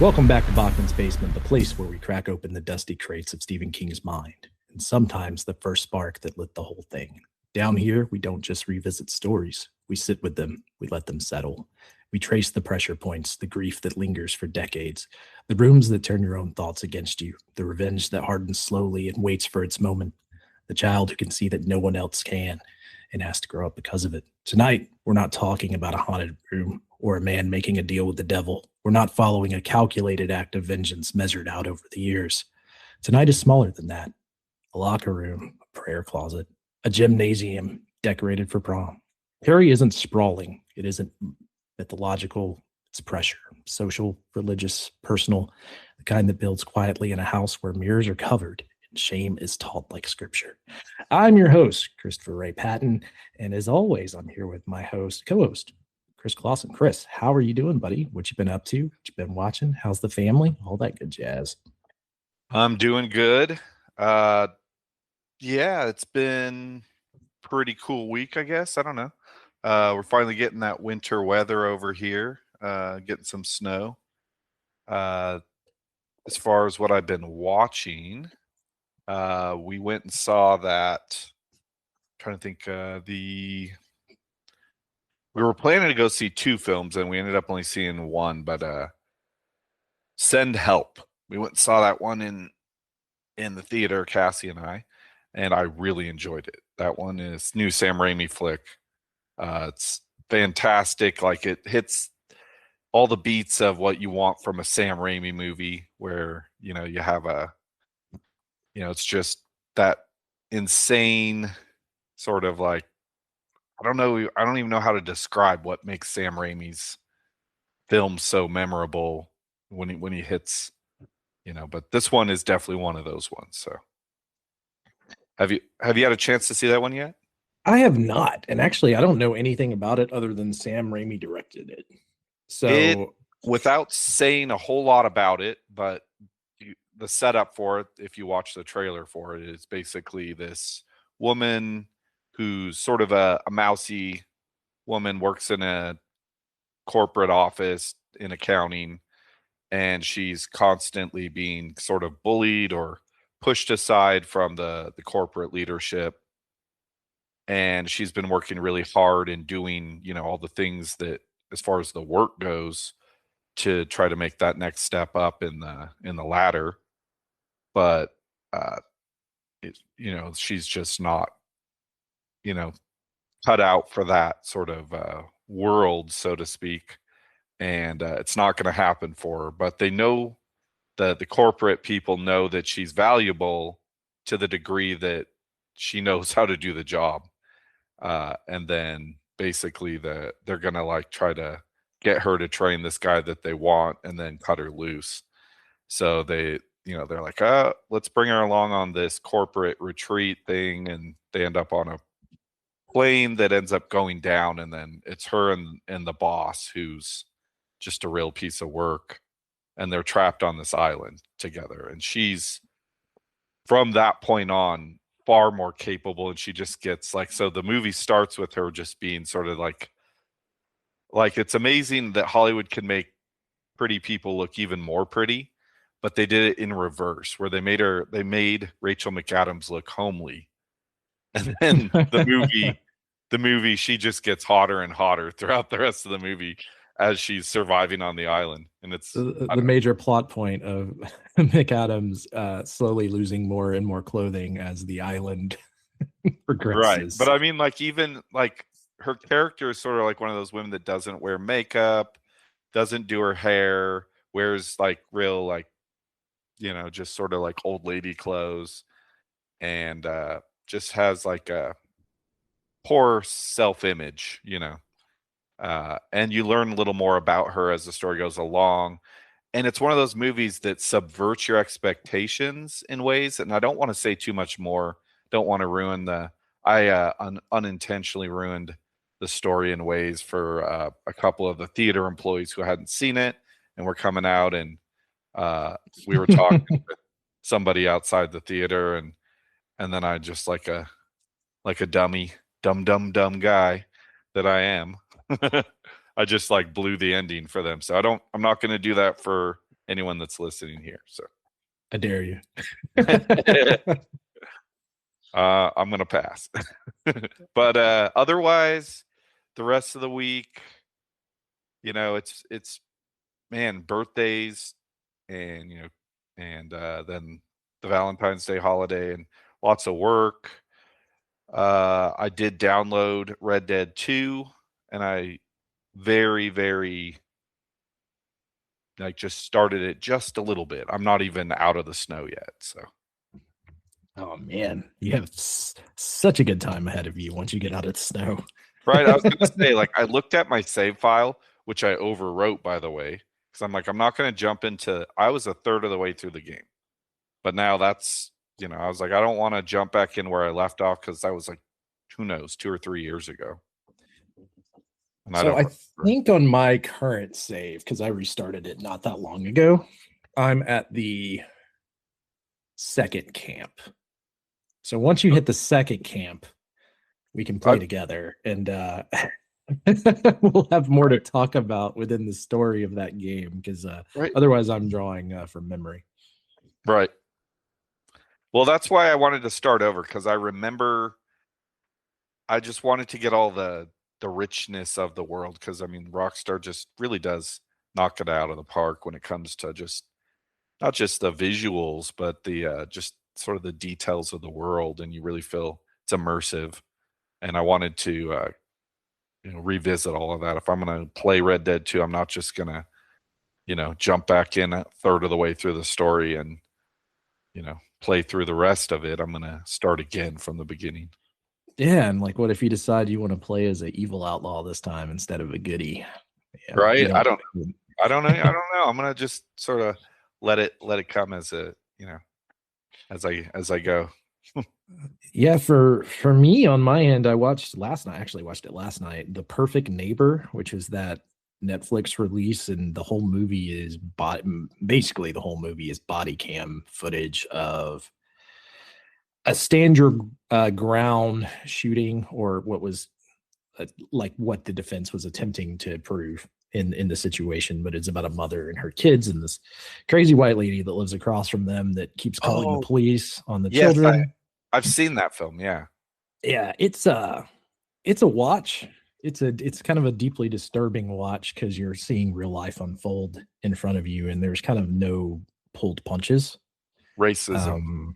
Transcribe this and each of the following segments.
Welcome back to Bachman's Basement, the place where we crack open the dusty crates of Stephen King's mind, and sometimes the first spark that lit the whole thing. Down here, we don't just revisit stories, we sit with them, we let them settle. We trace the pressure points, the grief that lingers for decades, the rooms that turn your own thoughts against you, the revenge that hardens slowly and waits for its moment, the child who can see that no one else can and has to grow up because of it. Tonight, we're not talking about a haunted room or a man making a deal with the devil. We're not following a calculated act of vengeance measured out over the years. Tonight is smaller than that: a locker room, a prayer closet, a gymnasium decorated for prom. Carrie isn't sprawling. It isn't mythological. It's pressure, social, religious, personal, the kind that builds quietly in a house where mirrors are covered and shame is taught like scripture. I'm your host, Christopher Ray Patton, and as always, I'm here with my co-host, Chris Clawson. Chris, how are you doing, buddy? What you been up to? What you been watching? How's the family? All that good jazz. I'm doing good. Yeah, it's been pretty cool week, I guess. I don't know. We're finally getting that winter weather over here, getting some snow. Uh, as far as what I've been watching, we went and saw that. Trying to think, we were planning to go see two films, and we ended up only seeing one. But Send Help. We went and saw that one in the theater, Cassie and I really enjoyed it. That one is new Sam Raimi flick. It's fantastic. Like, it hits all the beats of what you want from a Sam Raimi movie, where you have it's just that insane sort of, like, I don't even know how to describe what makes Sam Raimi's film so memorable when he hits, but this one is definitely one of those ones. So have you had a chance to see that one yet? I have not, and actually, I don't know anything about it other than Sam Raimi directed it. It, So, without saying a whole lot about it, but the setup for it, if you watch the trailer for it, is basically this woman who's sort of a mousy woman, works in a corporate office in accounting, and she's constantly being sort of bullied or pushed aside from the corporate leadership. And she's been working really hard and doing, all the things that, as far as the work goes, to try to make that next step up in the ladder. But she's just not, you know, cut out for that sort of world, so to speak. And it's not going to happen for her. But they know, the corporate people know that she's valuable to the degree that she knows how to do the job. And then basically they're gonna, like, try to get her to train this guy that they want and then cut her loose. So they're like, let's bring her along on this corporate retreat thing, and they end up on a plane that ends up going down, and then it's her and the boss, who's just a real piece of work, and they're trapped on this island together. And she's, from that point on, far more capable, and she just gets, like, so the movie starts with her just being sort of like it's amazing that Hollywood can make pretty people look even more pretty, but they did it in reverse, where they made Rachel McAdams look homely. And then the movie, she just gets hotter and hotter throughout the rest of the movie as she's surviving on the island. And it's, the major plot point of McAdams slowly losing more and more clothing as the island right. But progresses. I mean, like, even like, her character is sort of like one of those women that doesn't wear makeup, doesn't do her hair, wears, like, real, like, just sort of like old lady clothes, and just has, like, a poor self-image. And you learn a little more about her as the story goes along. And it's one of those movies that subverts your expectations in ways, and I don't want to say too much more. Don't want to ruin the I unintentionally ruined the story in ways for a couple of the theater employees who hadn't seen it and were coming out, and we were talking to somebody outside the theater, and then I just, like a dumb guy that I am, I just, like, blew the ending for them. So I'm not going to do that for anyone that's listening here. So I dare you. I'm gonna pass. But otherwise, the rest of the week, it's man, birthdays, and and then the Valentine's Day holiday, and lots of work. I did download Red Dead 2, and I very, very just started it just a little bit. I'm not even out of the snow yet. So Oh man, you have such a good time ahead of you once you get out of the snow. right. I was gonna say, like, I looked at my save file, which I overwrote, by the way, because I'm like, I'm not gonna jump into. I was a third of the way through the game, but now that's I was like, I don't want to jump back in where I left off, because that was like, who knows, 2 or 3 years ago. And So I think on my current save, because I restarted it not that long ago, I'm at the second camp. So once you hit the second camp, we can play together, and we'll have more to talk about within the story of that game, because otherwise I'm drawing from memory. Right. Well, that's why I wanted to start over, because I remember I just wanted to get all the richness of the world, because I mean, Rockstar just really does knock it out of the park when it comes to just not just the visuals, but the just sort of the details of the world, and you really feel it's immersive. And I wanted to revisit all of that. If I'm going to play Red Dead 2, I'm not just going to jump back in a third of the way through the story and play through the rest of it. I'm going to start again from the beginning. Yeah, and like, what if you decide you want to play as an evil outlaw this time instead of a goodie? Yeah, right? I don't know. I'm going to just sort of let it come as a as I go. Yeah, for me on my end, I watched it last night, The Perfect Neighbor, which is that Netflix release, and the whole movie is basically the whole movie is body cam footage of a stand your ground shooting, or what was like what the defense was attempting to prove in the situation. But it's about a mother and her kids and this crazy white lady that lives across from them that keeps calling the police on the children. I've seen that film. Yeah. It's a watch. It's kind of a deeply disturbing watch, because you're seeing real life unfold in front of you, and there's kind of no pulled punches. Racism.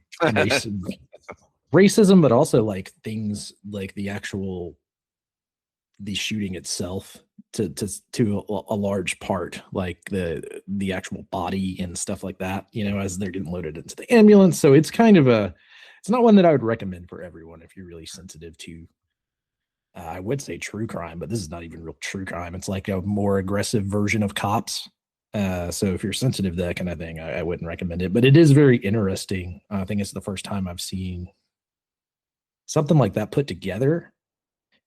Racism, but also like things like the shooting itself to a large part, like the actual body and stuff like that, as they're getting loaded into the ambulance. So it's kind of it's not one that I would recommend for everyone if you're really sensitive to I would say true crime, but this is not even real true crime. It's like a more aggressive version of Cops. So if you're sensitive to that kind of thing, I wouldn't recommend it. But it is very interesting. I think it's the first time I've seen something like that put together,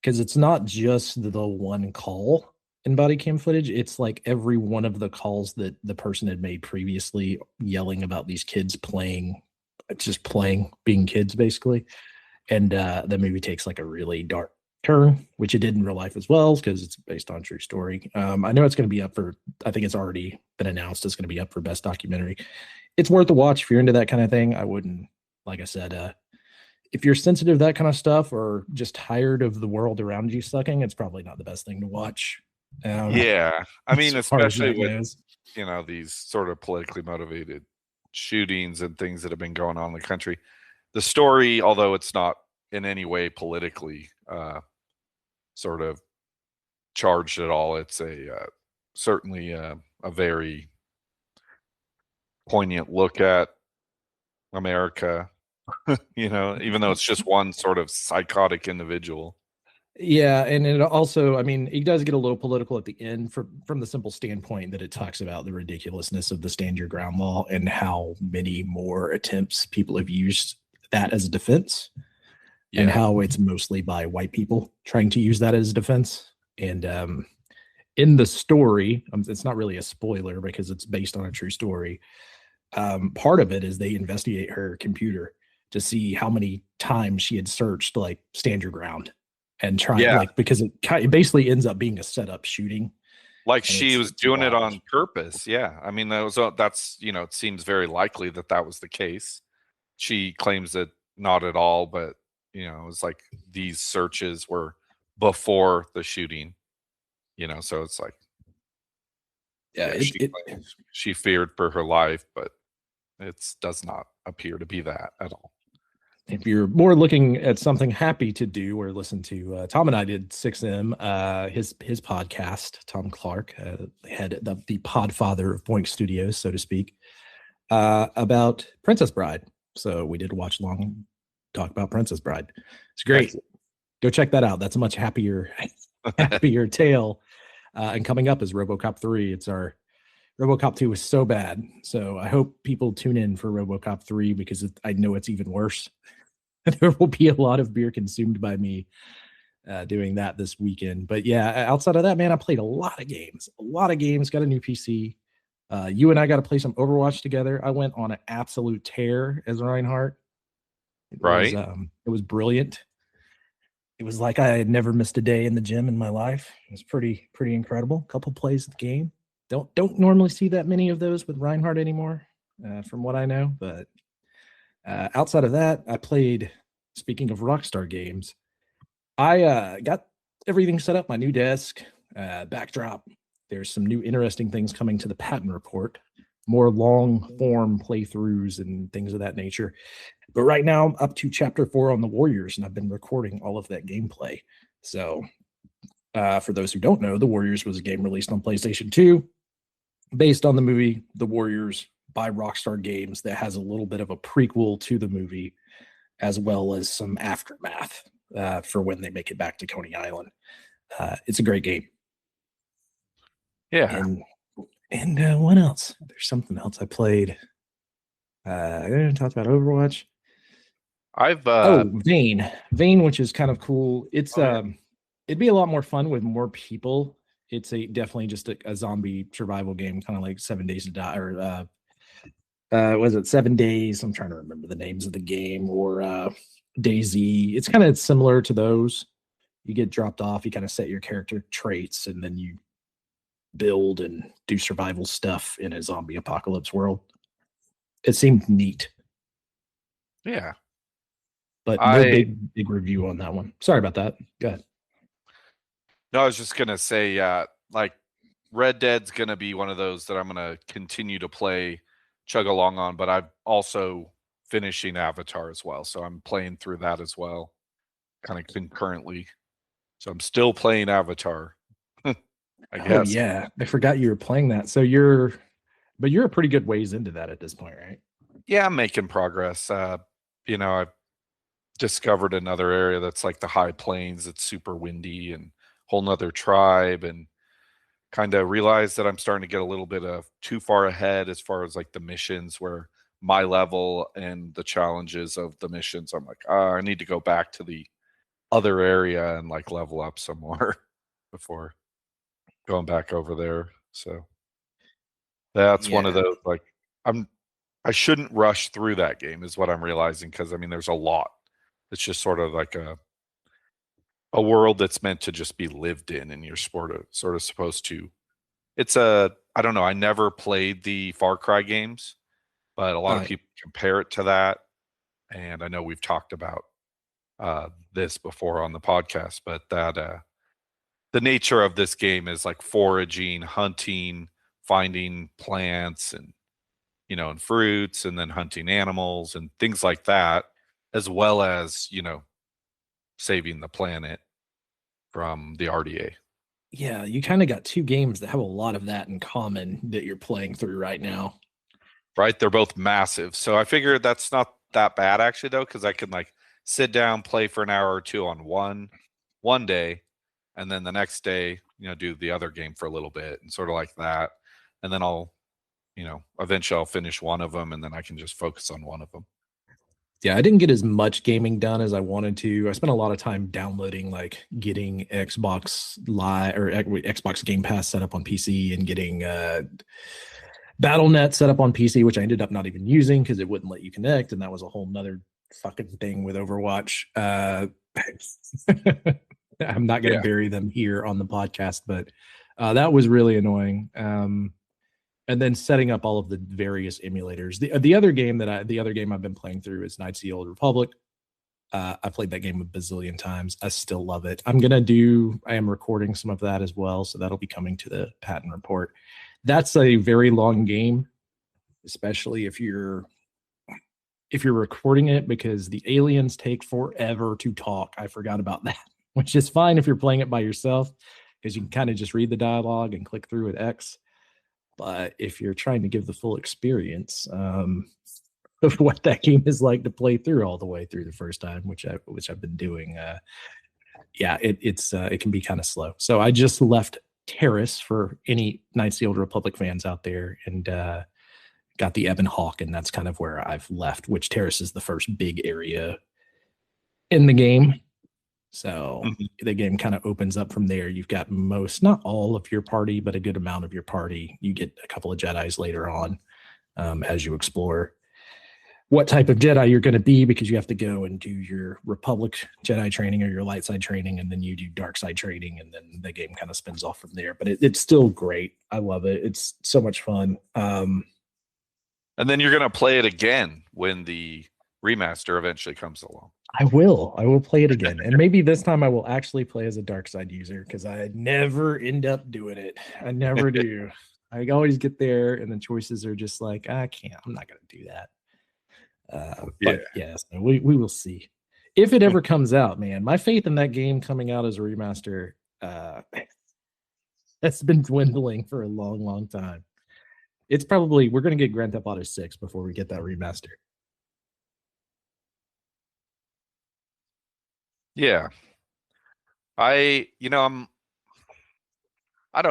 because it's not just the one call in body cam footage. It's like every one of the calls that the person had made previously, yelling about these kids being kids, basically. And the movie takes like a really dark turn, which it did in real life as well, because it's based on a true story. I know it's going to be up for, I think it's already been announced, it's going to be up for best documentary. It's worth a watch if you're into that kind of thing. I wouldn't, like I said, if you're sensitive to that kind of stuff, or just tired of the world around you sucking, it's probably not the best thing to watch. Yeah, I mean, especially with these sort of politically motivated shootings and things that have been going on in the country. The story, although it's not in any way politically sort of charged at all, it's certainly a very poignant look at America. Even though it's just one sort of psychotic individual. Yeah, and it also, I mean, it does get a little political at the end from the simple standpoint that it talks about the ridiculousness of the stand your ground law, and how many more attempts people have used that as a defense, and how it's mostly by white people trying to use that as a defense. And in the story, it's not really a spoiler because it's based on a true story. Part of it is they investigate her computer to see how many times she had searched like stand your ground, and try because it basically ends up being a setup shooting. Like and she was it's doing it wild. on purpose. Yeah. I mean, that's, it seems very likely that that was the case. She claims that not at all, but, it was like these searches were before the shooting, so it's like, Yeah, yeah, she claims she feared for her life, but it does not appear to be that at all. if you're more looking at something happy to do or listen to, Tom and I did 6M, his podcast, Tom Clark, had the podfather of Boink Studios, so to speak, about Princess Bride. So we did watch long talk about Princess Bride. It's great. Excellent. Go check that out. That's a much happier tale. And coming up is RoboCop 3. It's our RoboCop 2 was so bad. So I hope people tune in for RoboCop 3 because I know it's even worse. There will be a lot of beer consumed by me doing that this weekend. But yeah, outside of that, man, I played a lot of games. Got a new PC. You and I got to play some Overwatch together. I went on an absolute tear as Reinhardt. Right. It was brilliant. It was like I had never missed a day in the gym in my life. It was pretty incredible. A couple plays of the game. Don't normally see that many of those with Reinhardt anymore, from what I know. But outside of that, I played. Speaking of Rockstar games, I got everything set up. My new desk, backdrop. There's some new interesting things coming to the Patton report. More long form playthroughs and things of that nature. But right now, I'm up to chapter 4 on the Warriors, and I've been recording all of that gameplay. So, for those who don't know, the Warriors was a game released on PlayStation 2, based on the movie The Warriors by Rockstar Games, that has a little bit of a prequel to the movie, as well as some aftermath for when they make it back to Coney Island. It's a great game. Yeah. And what else? There's something else I played. I talked about Overwatch. I've Vane, which is kind of cool. It's it'd be a lot more fun with more people. It's definitely just a zombie survival game, kind of like 7 Days to Die, or was it 7 Days? I'm trying to remember the names of the game, or DayZ. It's kind of similar to those. You get dropped off, you kind of set your character traits, and then you build and do survival stuff in a zombie apocalypse world. It seemed neat. Yeah. But no big review on that one. Sorry about that. Go ahead. No, I was just gonna say, like Red Dead's gonna be one of those that I'm gonna continue to play, chug along on. But I'm also finishing Avatar as well, so I'm playing through that as well, kind of concurrently. So I'm still playing Avatar. I guess. Oh yeah, I forgot you were playing that. So you're a pretty good ways into that at this point, right? Yeah, I'm making progress. I've discovered another area that's like the high plains. It's super windy and whole nother tribe, and kind of realized that I'm starting to get a little bit of too far ahead as far as like the missions, where my level and the challenges of the missions, I'm like, I need to go back to the other area and like level up some more before going back over there. So that's one of those, like, I shouldn't rush through that game is what I'm realizing, because I mean there's a lot. It's just sort of like a world that's meant to just be lived in, and you're sort of supposed to. I don't know, I never played the Far Cry games, but a lot of people compare it to that, and I know we've talked about this before on the podcast, but that the nature of this game is like foraging, hunting, finding plants and fruits, and then hunting animals and things like that, as well as, saving the planet from the RDA. Yeah, you kind of got two games that have a lot of that in common that you're playing through right now. Right? They're both massive. So I figured that's not that bad actually, though, because I can like sit down, play for an hour or two on one day, and then the next day, do the other game for a little bit, and sort of like that. And then eventually I'll finish one of them, and then I can just focus on one of them. Yeah, I didn't get as much gaming done as I wanted to. I spent a lot of time downloading, like getting Xbox Live or Xbox Game Pass set up on PC, and getting BattleNet set up on PC, which I ended up not even using because it wouldn't let you connect, and that was a whole nother fucking thing with Overwatch. I'm not going to bury them here on the podcast, but That was really annoying. And then setting up all of the various emulators. The other game I've been playing through is Knights of the Old Republic. I played that game a bazillion times. I still love it. I am recording some of that as well, so that'll be coming to the Patton report. That's a very long game, especially if you're recording it, because the aliens take forever to talk. I forgot about that, which is fine if you're playing it by yourself, because you can kind of just read the dialogue and click through at X. But if you're trying to give the full experience of what that game is like to play through all the way through the first time, which I've been doing, it can be kind of slow. So I just left Terrace for any Knights of the Old Republic fans out there, and got the Ebon Hawk, and that's kind of where I've left, which Terrace is the first big area in the game. So the game kind of opens up from there. You've got not all of your party, but a good amount of your party. You get a couple of Jedis later on, as you explore what type of Jedi you're going to be, because you have to go and do your Republic Jedi training or your light side training, and then you do dark side training, and then the game kind of spins off from there. But it's still great. I love it. It's so much fun. And then you're going to play it again when the remaster eventually comes along. I will play it again. And maybe this time I will actually play as a dark side user, because I never end up doing it. I never do. I always get there and the choices are just like, I'm not going to do that. But yes, we will see. If it ever comes out, man, my faith in that game coming out as a remaster, that's been dwindling for a long, long time. We're going to get Grand Theft Auto 6 before we get that remaster. Yeah. I don't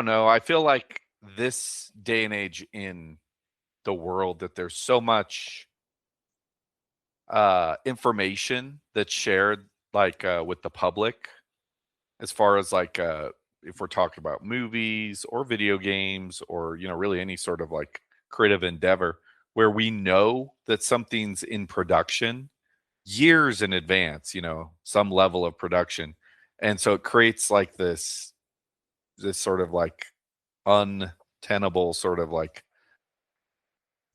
know. I feel like this day and age in the world that there's so much information that's shared, like with the public, as far as like if we're talking about movies or video games or really any sort of like creative endeavor, where we know that something's in production years in advance, some level of production. And so it creates like this sort of like untenable sort of like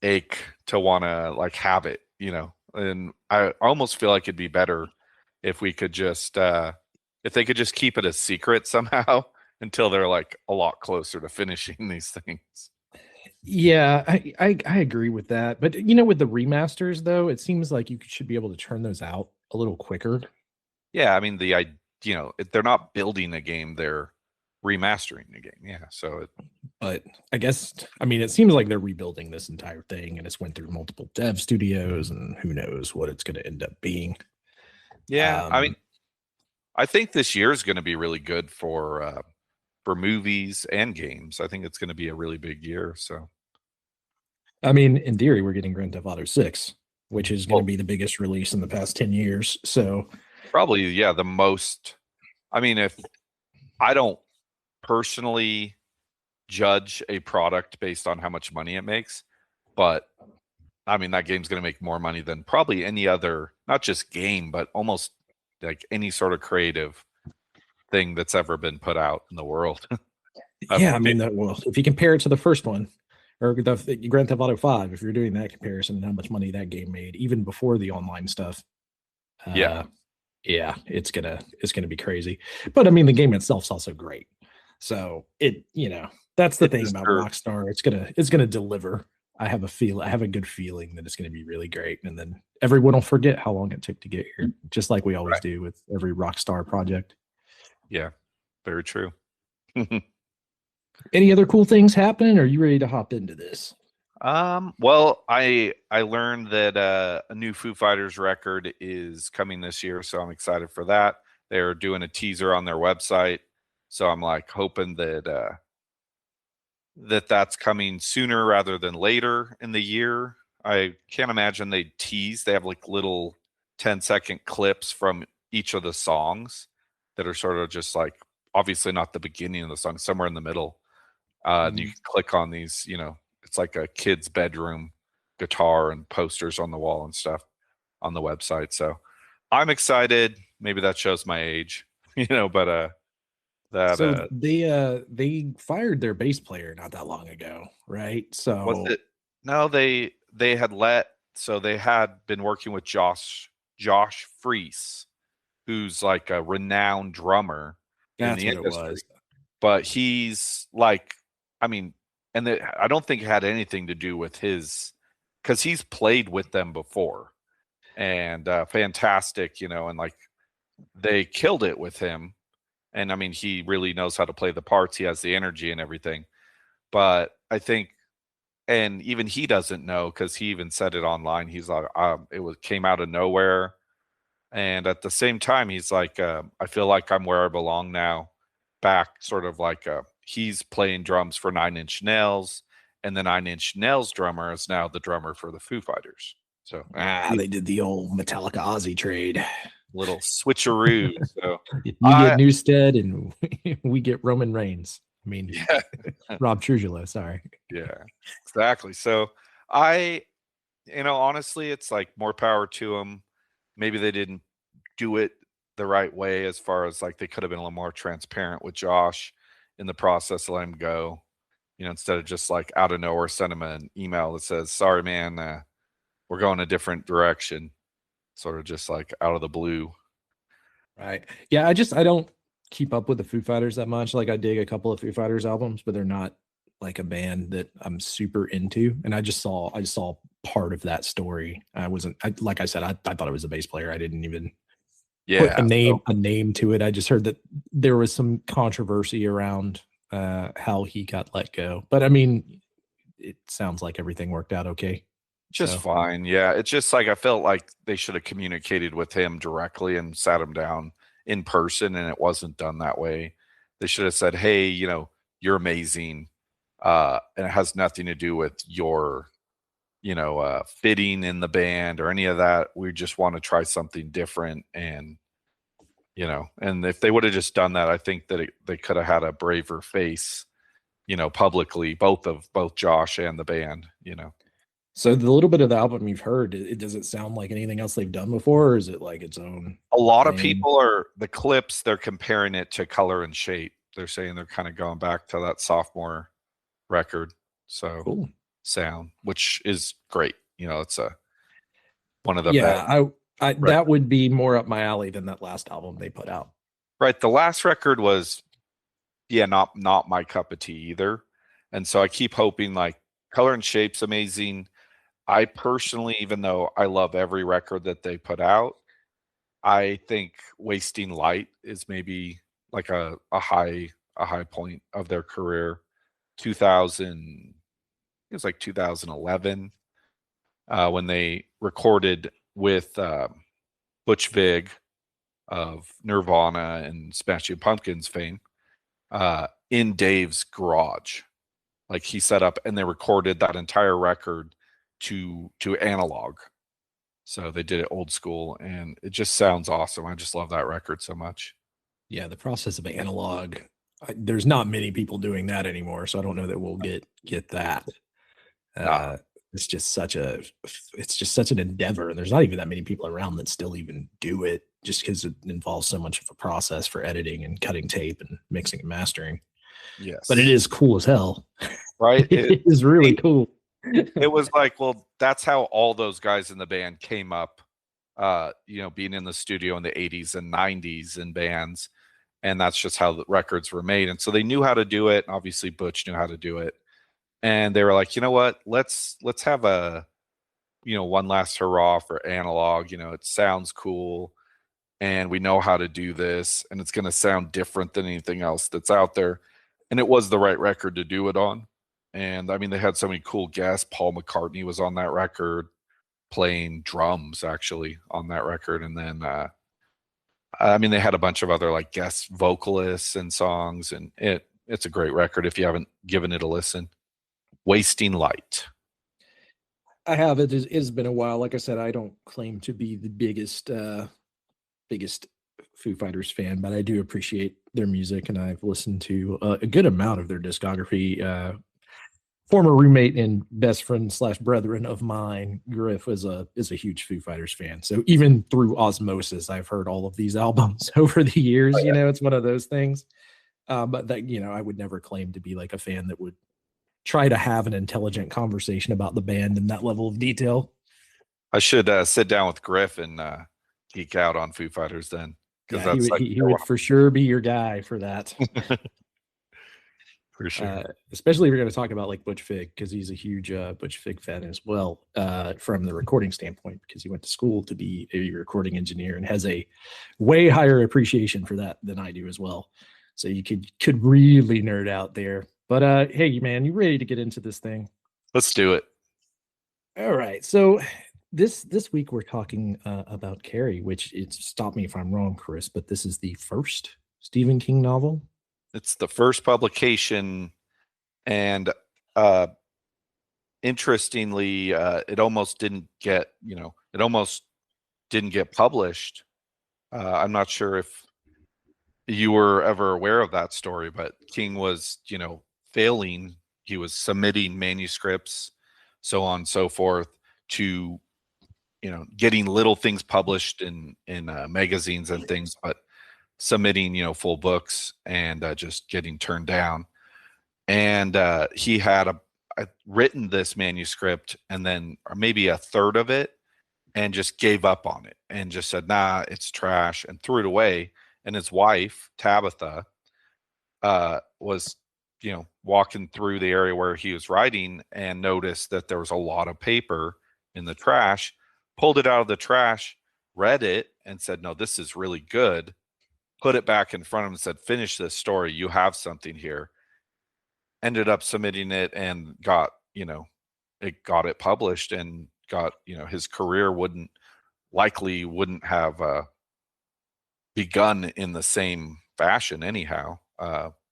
ache to want to like have it, and I almost feel like it'd be better if we could just if they could just keep it a secret somehow until they're like a lot closer to finishing these things. Yeah, I agree with that. But with the remasters though, it seems like you should be able to turn those out a little quicker. Yeah, I mean they're not building a game, they're remastering the game. Yeah, so but I guess it seems like they're rebuilding this entire thing, and it's went through multiple dev studios, and who knows what it's going to end up being. Yeah, I think this year is going to be really good for movies and games. I think it's going to be a really big year. So, in theory, we're getting Grand Theft Auto 6, which is going to be the biggest release in the past 10 years. So probably, yeah, the most. If I don't personally judge a product based on how much money it makes, but that game's going to make more money than probably any other, not just game, but almost like any sort of creative thing that's ever been put out in the world. Yeah, if you compare it to the first one, or the Grand Theft Auto 5, if you're doing that comparison, how much money that game made even before the online stuff, it's gonna be crazy. But the game itself's also great. So that's the thing about Rockstar. It's gonna deliver. I have a good feeling that it's gonna be really great, and then everyone will forget how long it took to get here, just like we always do with every Rockstar project. Yeah, very true. Any other cool things happening? Or are you ready to hop into this? Well, I learned that a new Foo Fighters record is coming this year, so I'm excited for that. They're doing a teaser on their website, so I'm like hoping that that's coming sooner rather than later in the year. I can't imagine they tease. They have like little 10-second clips from each of the songs that are sort of just like, obviously not the beginning of the song, somewhere in the middle. And you can click on these, it's like a kid's bedroom guitar and posters on the wall and stuff on the website. So I'm excited. Maybe that shows my age, but That So they fired their bass player not that long ago, right? was So it. No, they had let so they had been working with Josh Freese, who's like a renowned drummer in that's the what it was. industry. But he's like, I mean, I don't think it had anything to do with his, because he's played with them before, and fantastic, and like they killed it with him. And I mean, he really knows how to play the parts. He has the energy and everything. But I think, and even he doesn't know because he even said it online. He's like, came out of nowhere. And at the same time, he's like, I feel like I'm where I belong now. Back, sort of like he's playing drums for Nine Inch Nails, and the Nine Inch Nails drummer is now the drummer for the Foo Fighters. So They did the old Metallica Ozzy trade. little switcheroo. So You get Newstead and we get Roman Reigns. I mean, yeah, Rob Trujillo, sorry. yeah, exactly. So I, honestly, it's like more power to them. Maybe they didn't do it the right way, as far as like they could have been a little more transparent with Josh in the process to let him go, instead of just like out of nowhere send him an email that says, sorry, man, we're going a different direction, sort of just like out of the blue. Right. Yeah, I don't keep up with the Foo Fighters that much. Like I dig a couple of Foo Fighters albums, but they're not like a band that I'm super into. And I just saw part of that story. Like I said, I thought it was a bass player. I didn't even put Yeah. a name to it. I just heard that there was some controversy around how he got let go. But I mean, it sounds like everything worked out okay. Just So fine. Yeah. It's just like I felt like they should have communicated with him directly and sat him down in person, and it wasn't done that way. They should have said, hey, you're amazing. And it has nothing to do with your, fitting in the band or any of that. We just want to try something different. And, and if they would have just done that, I think that they could have had a braver face, publicly, both Josh and the band, So the little bit of the album you've heard, does it sound like anything else they've done before, or is it like its own A lot of thing? people are the clips, they're comparing it to Color and Shape. They're saying they're kind of going back to that sophomore record. So Cool. sound, which is great. It's one of the best. Yeah, I Right. that would be more up my alley than that last album they put out. Right. The last record was, yeah, not my cup of tea either. And so I keep hoping, like, Color and Shape's amazing. I personally, even though I love every record that they put out, I think Wasting Light is maybe like a high point of their career. 2000, it was like 2011, when they recorded with Butch Vig of Nirvana and Smashing Pumpkins fame, in Dave's garage. Like he set up and they recorded that entire record to analog. So they did it old school, and it just sounds awesome. I just love that record so much. Yeah, the process of analog. There's not many people doing that anymore, so I don't know that we'll get that. Nah. It's just such an endeavor, and there's not even that many people around that still even do it, just because it involves so much of a process for editing and cutting tape and mixing and mastering. Yes. But it is cool as hell. Right? It is really cool. It was like, well, that's how all those guys in the band came up, being in the studio in the 80s and 90s in bands. And that's just how the records were made. And so they knew how to do it. Obviously, Butch knew how to do it. And they were like, you know what? Let's have a, one last hurrah for analog. It sounds cool, and we know how to do this, and it's going to sound different than anything else that's out there. And it was the right record to do it on. And I mean, they had so many cool guests. Paul McCartney was on that record, playing drums actually on that record. And then, I mean, they had a bunch of other like guest vocalists and songs, and it's a great record if you haven't given it a listen. Wasting Light. I have. It's been a while. Like I said, I don't claim to be the biggest Foo Fighters fan, but I do appreciate their music, and I've listened to a good amount of their discography. Former roommate and best friend / brethren of mine, Griff, is a huge Foo Fighters fan. So even through osmosis, I've heard all of these albums over the years. Oh, yeah. It's one of those things. But that, I would never claim to be like a fan that would try to have an intelligent conversation about the band in that level of detail. I should sit down with Griff and geek out on Foo Fighters then, because Yeah, he that's would like he would for sure be your guy for that. for sure. Especially if you're going to talk about like Butch Vig, because he's a huge Butch Vig fan as well, from the recording standpoint, because he went to school to be a recording engineer and has a way higher appreciation for that than I do as well. So you could really nerd out there. But hey, man, you ready to get into this thing? Let's do it. All right. So this week we're talking about Carrie, which stop me if I'm wrong, Chris, but this is the first Stephen King novel. It's the first publication, and interestingly, it almost didn't get published. I'm not sure if you were ever aware of that story, but King was, failing. He was submitting manuscripts, so on and so forth, to, getting little things published in magazines and things, but submitting, full books and just getting turned down. And he had written this manuscript, and then or maybe a third of it, and just gave up on it and just said, nah, it's trash, and threw it away. And his wife, Tabitha, was, walking through the area where he was writing and noticed that there was a lot of paper in the trash, pulled it out of the trash, read it, and said, no, this is really good. Put it back in front of him and said, finish this story. You have something here. Ended up submitting it and got it published, and got, his career wouldn't have begun in the same fashion anyhow,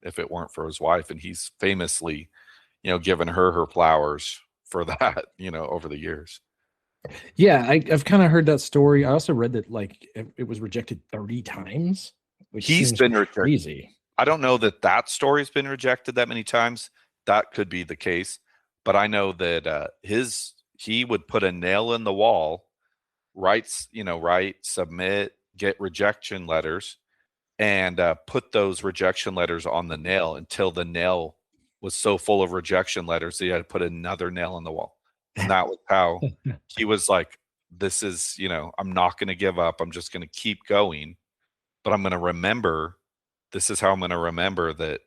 if it weren't for his wife. And he's famously, given her flowers for that, over the years. Yeah, I've kind of heard that story. I also read that like it was rejected 30 times, which He's seems been crazy. I don't know that story's been rejected that many times. That could be the case, but I know that he would put a nail in the wall, write, submit, get rejection letters, and put those rejection letters on the nail until the nail was so full of rejection letters that he had to put another nail in the wall. And that was how he was like, this is, I'm not going to give up. I'm just going to keep going, but I'm going to remember, this is how I'm going to remember that,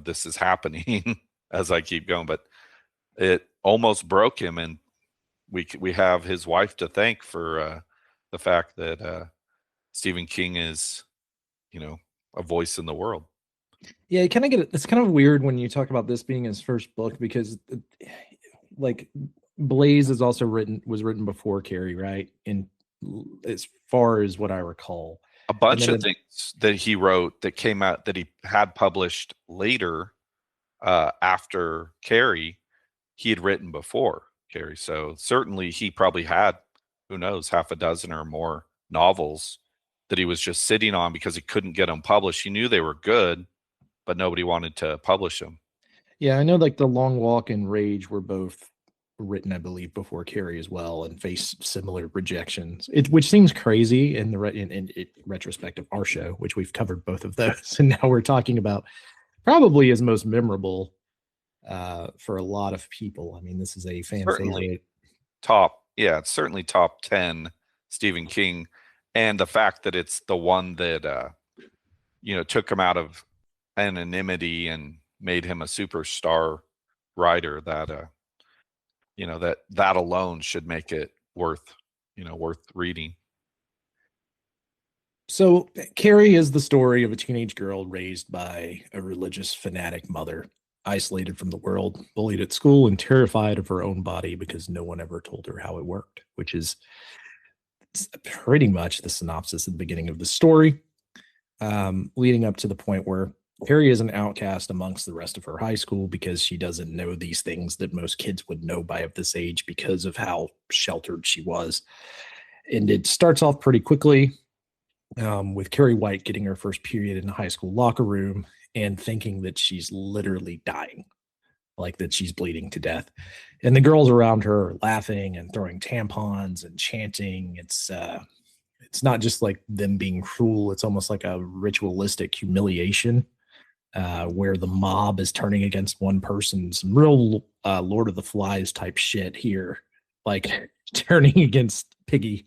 this is happening as I keep going. But it almost broke him. And we have his wife to thank for the fact that Stephen King is, a voice in the world. Yeah, it's kind of weird when you talk about this being his first book, because like Blaze was written before Carrie, right? And as far as what I recall, a bunch of things that he wrote that came out that he had published later, after Carrie, he had written before Carrie. So certainly he probably had, who knows, half a dozen or more novels that he was just sitting on because he couldn't get them published. He knew they were good, but nobody wanted to publish them. Yeah, I know like The Long Walk and Rage were both written, I believe, before Carrie as well, and faced similar rejections. Which seems crazy in retrospect of our show, which we've covered both of those, and now we're talking about probably his most memorable for a lot of people. I mean, this is a fan favorite. It's certainly top 10 Stephen King, and the fact that it's the one that took him out of anonymity and made him a superstar writer, that that alone should make it worth reading. So Carrie is the story of a teenage girl raised by a religious fanatic mother, isolated from the world, bullied at school, and terrified of her own body because no one ever told her how it worked, which is pretty much the synopsis at the beginning of the story, leading up to the point where Carrie is an outcast amongst the rest of her high school because she doesn't know these things that most kids would know by of this age because of how sheltered she was. And it starts off pretty quickly, with Carrie White getting her first period in a high school locker room and thinking that she's literally dying, like that she's bleeding to death. And the girls around her are laughing and throwing tampons and chanting. It's not just like them being cruel. It's almost like a ritualistic humiliation where the mob is turning against one person. Some real Lord of the Flies type shit here, like turning against Piggy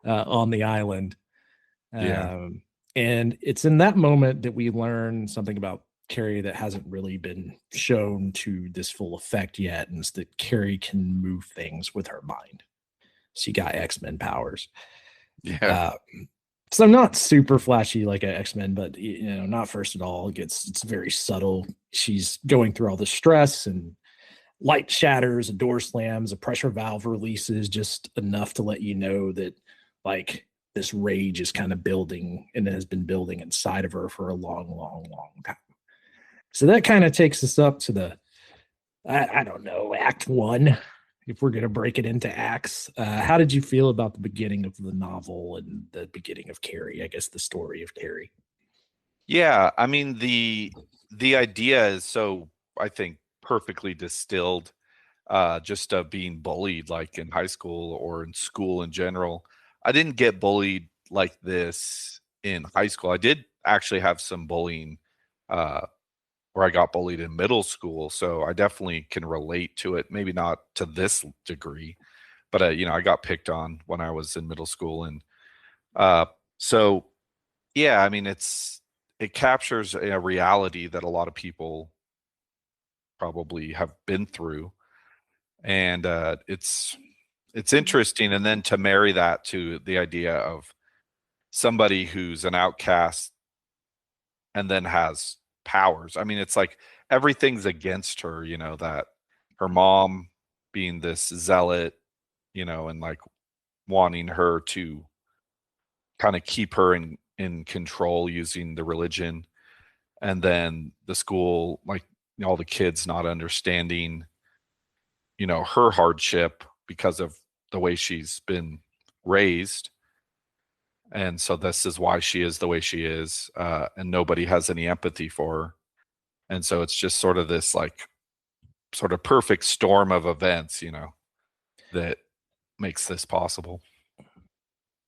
on the island. Yeah. And it's in that moment that we learn something about Carrie that hasn't really been shown to this full effect yet, and it's that Carrie can move things with her mind. She got X-Men powers. Yeah. Uh, so not super flashy like an X-Men, but not first at all. It's very subtle. She's going through all the stress, and light shatters, a door slams, a pressure valve releases, just enough to let you know that like this rage is kind of building, and it has been building inside of her for a long, long, long time. So that kind of takes us up to the, I don't know, Act One, if we're going to break it into acts. How did you feel about the beginning of the novel and the beginning of Carrie? I guess the story of Carrie. Yeah, I mean the idea is so, I think, perfectly distilled, just of being bullied like in high school or in school in general. I didn't get bullied like this in high school. I did actually have some bullying, uh, where I got bullied in middle school, so I definitely can relate to it. Maybe not to this degree, but I got picked on when I was in middle school, and uh, so yeah, I mean, it captures a reality that a lot of people probably have been through, and it's interesting. And then to marry that to the idea of somebody who's an outcast and then has powers. I mean, it's like everything's against her. That her mom being this zealot, and like wanting her to kind of keep her in control using the religion, and then the school, like, all the kids not understanding her hardship because of the way she's been raised, and so this is why she is the way she is, and nobody has any empathy for her. And so it's just sort of this, like, sort of perfect storm of events, that makes this possible.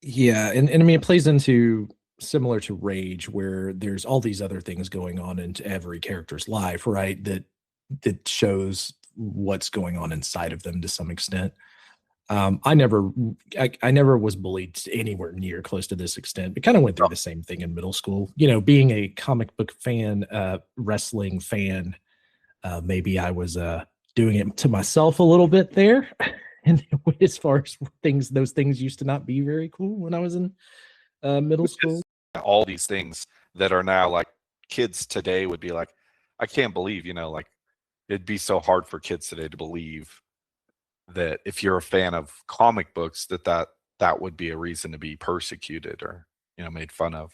Yeah, and I mean it plays into similar to Rage, where there's all these other things going on into every character's life, right? That shows what's going on inside of them to some extent. I never was bullied anywhere near close to this extent, but kind of went through the same thing in middle school. Being a comic book fan, wrestling fan, maybe I was doing it to myself a little bit there. And as far as those things used to not be very cool when I was in middle Which school. is all these things that are now, like, kids today would be like, I can't believe, like, it'd be so hard for kids today to believe that if you're a fan of comic books, that would be a reason to be persecuted or made fun of.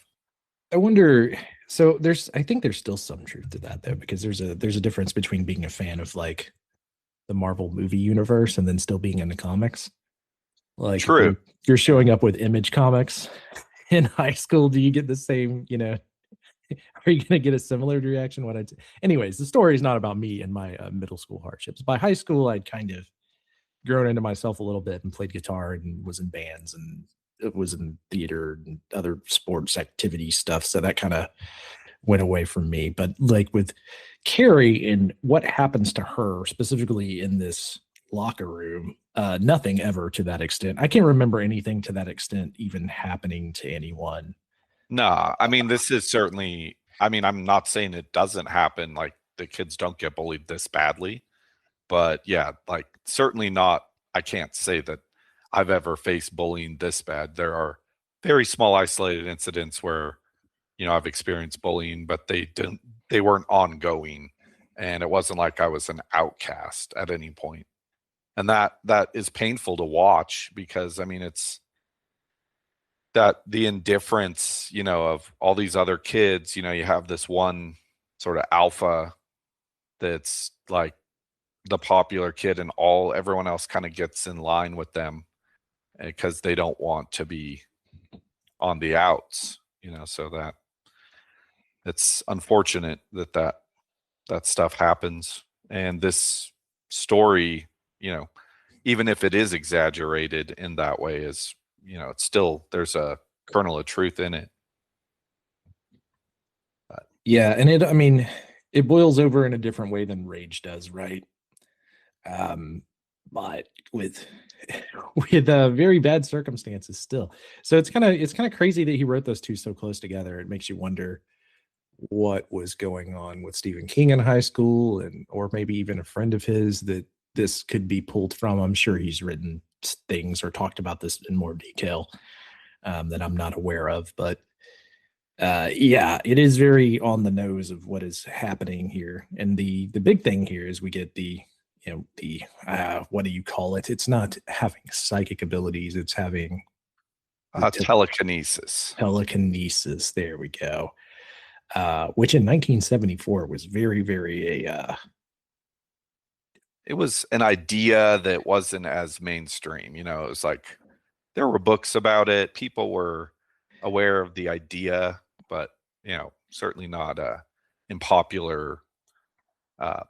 I wonder. So I think there's still some truth to that though, because there's a difference between being a fan of like the Marvel movie universe and then still being into comics. Like if True. you're showing up with Image Comics in high school, do you get the same? Are you going to get a similar reaction? Anyways, the story is not about me and my middle school hardships. By high school, I'd kind of grown into myself a little bit and played guitar and was in bands and it was in theater and other sports activity stuff. So that kind of went away from me. But like with Carrie and what happens to her specifically in this locker room, nothing ever to that extent. I can't remember anything to that extent even happening to anyone. Nah, I mean, this is certainly, I mean, I'm not saying it doesn't happen, like, the kids don't get bullied this badly, but yeah, like, certainly not. I can't say that I've ever faced bullying this bad. There are very small isolated incidents where, I've experienced bullying, but they weren't ongoing, and it wasn't like I was an outcast at any point. And that is painful to watch because, I mean, it's that the indifference, of all these other kids. You have this one sort of alpha that's like the popular kid, and everyone else kind of gets in line with them because they don't want to be on the outs. So that it's unfortunate that stuff happens. And this story, even if it is exaggerated in that way, is, it's still, there's a kernel of truth in it. Yeah, and I mean, it boils over in a different way than rage does, right? Um, but with with very bad circumstances still. So it's kind of crazy that he wrote those two so close together. It makes you wonder what was going on with Stephen King in high school, and or maybe even a friend of his that this could be pulled from. I'm sure he's written things or talked about this in more detail that I'm not aware of, but yeah, it is very on the nose of what is happening here. And the big thing here is we get the the what do you call it? It's not having psychic abilities, it's having the Telekinesis. telekinesis. There we go. Which in 1974 was very a It was an idea that wasn't as mainstream. You know, it was like there were books about it. People were aware of the idea, but certainly not in popular uh,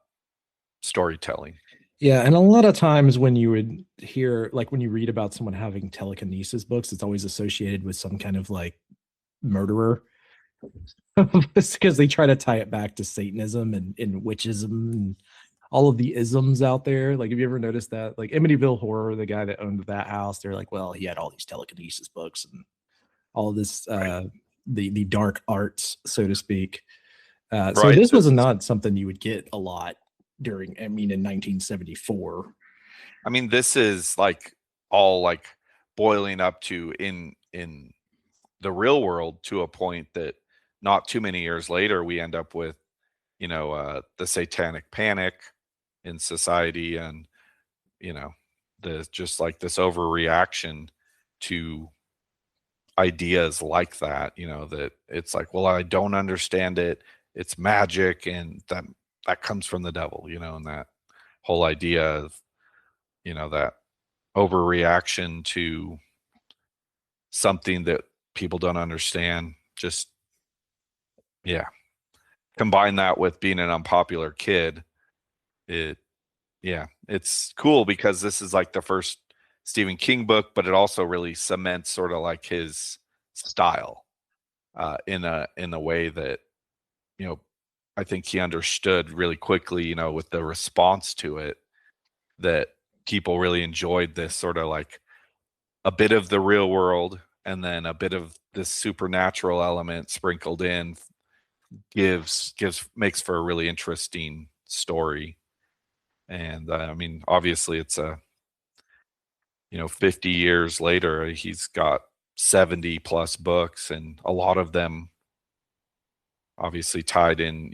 storytelling. yeah, and a lot of times when you would hear, like when you read about someone having telekinesis books, it's always associated with some kind of like murderer. It's because they try to tie it back to Satanism and witchism and all of the isms out there. Like, have you ever noticed that? Like Amityville Horror, the guy that owned that house, they're like, well, he had all these telekinesis books and all of this, Right. the dark arts, so to speak. So Right. this This was is, not something you would get a lot during, I mean, in 1974. I mean, this is like all like boiling up to in the real world to a point that not too many years later we end up with the satanic panic in society, and the just like this overreaction to ideas like that, that it's like, well, I don't understand it, it's magic, and that comes from the devil, and that whole idea of that overreaction to something that people don't understand. Just, yeah, combine that with being an unpopular kid. It Yeah, it's cool because this is like the first Stephen King book, but it also really cements sort of like his style in a way that you know I think he understood really quickly. With the response to it, that people really enjoyed this sort of like a bit of the real world and then a bit of this supernatural element sprinkled in gives makes for a really interesting story. And I mean, obviously, it's a 50 years later, he's got 70 plus books, and a lot of them obviously tied in,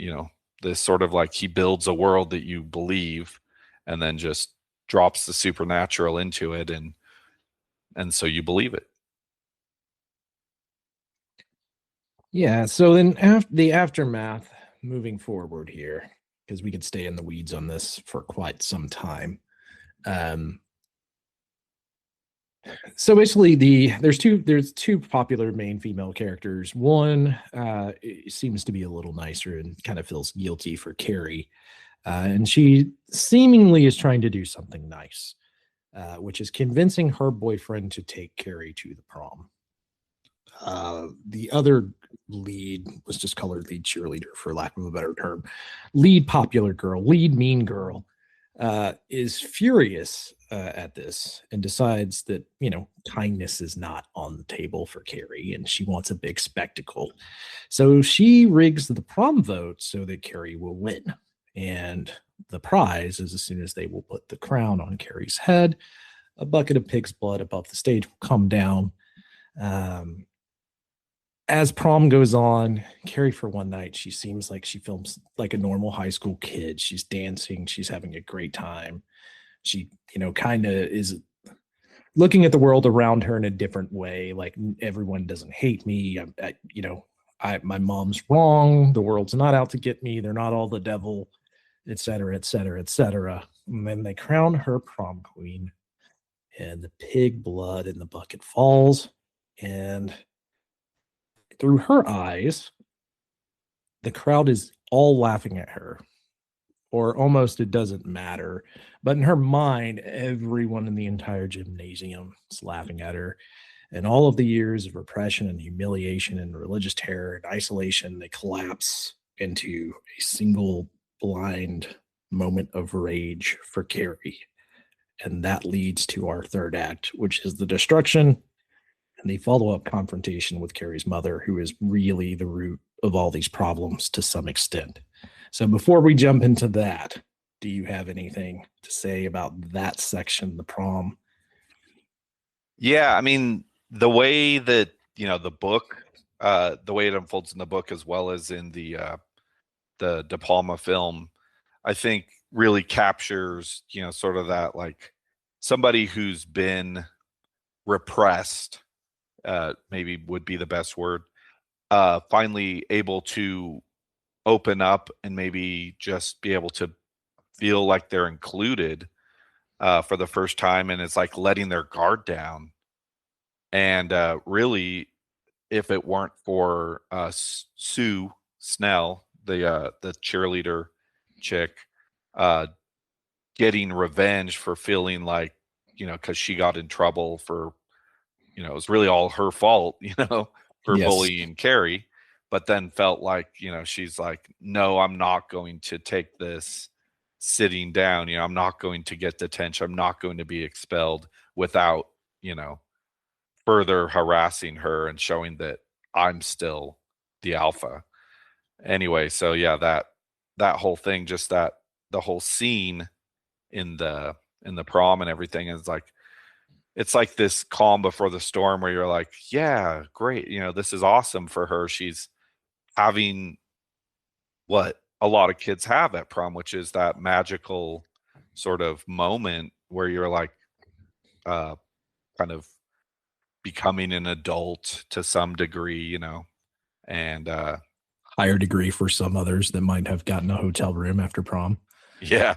this sort of like he builds a world that you believe and then just drops the supernatural into it, and so you believe it. Yeah. So then after the aftermath, moving forward here, because we could stay in the weeds on this for quite some time. Um, so basically there's two popular main female characters. One seems to be a little nicer and kind of feels guilty for Carrie. And she seemingly is trying to do something nice, which is convincing her boyfriend to take Carrie to the prom. The other lead, let's just call her lead cheerleader for lack of a better term, lead popular girl, lead mean girl, is furious at this and decides that, kindness is not on the table for Carrie and she wants a big spectacle. So she rigs the prom vote so that Carrie will win. And the prize is, as soon as they will put the crown on Carrie's head, a bucket of pig's blood above the stage will come down. Um, as prom goes on, Carrie, for one night, she seems like she films like a normal high school kid. She's dancing, she's having a great time. She, kind of is looking at the world around her in a different way. Like, everyone doesn't hate me. My mom's wrong. The world's not out to get me. They're not all the devil, et cetera, et cetera, et cetera. And then they crown her prom queen, and the pig blood in the bucket falls. And through her eyes, the crowd is all laughing at her, or almost it doesn't matter. But in her mind, everyone in the entire gymnasium is laughing at her. And all of the years of repression and humiliation and religious terror and isolation, they collapse into a single blind moment of rage for Carrie. And that leads to our third act, which is the destruction and the follow up confrontation with Carrie's mother, who is really the root of all these problems to some extent. So before we jump into that, do you have anything to say about that section, the prom? Yeah, I mean, the way that, the book, the way it unfolds in the book as well as in the De Palma film, I think really captures, sort of that, like, somebody who's been repressed, maybe would be the best word, finally able to open up and maybe just be able to feel like they're included for the first time, and it's like letting their guard down. And really, if it weren't for Sue Snell, the cheerleader chick, uh, getting revenge for feeling like, because she got in trouble for, it was really all her fault, for Yes. bullying Carrie, but then felt like, she's like, no, I'm not going to take this sitting down. I'm not going to get detention. I'm not going to be expelled without, further harassing her and showing that I'm still the alpha. Anyway, so yeah, that whole thing, just that the whole scene in the prom and everything is like, it's like this calm before the storm where you're like, yeah, great. This is awesome for her. She's having what a lot of kids have at prom, which is that magical sort of moment where you're like, uh, kind of becoming an adult to some degree, and Higher degree for some others that might have gotten a hotel room after prom. yeah,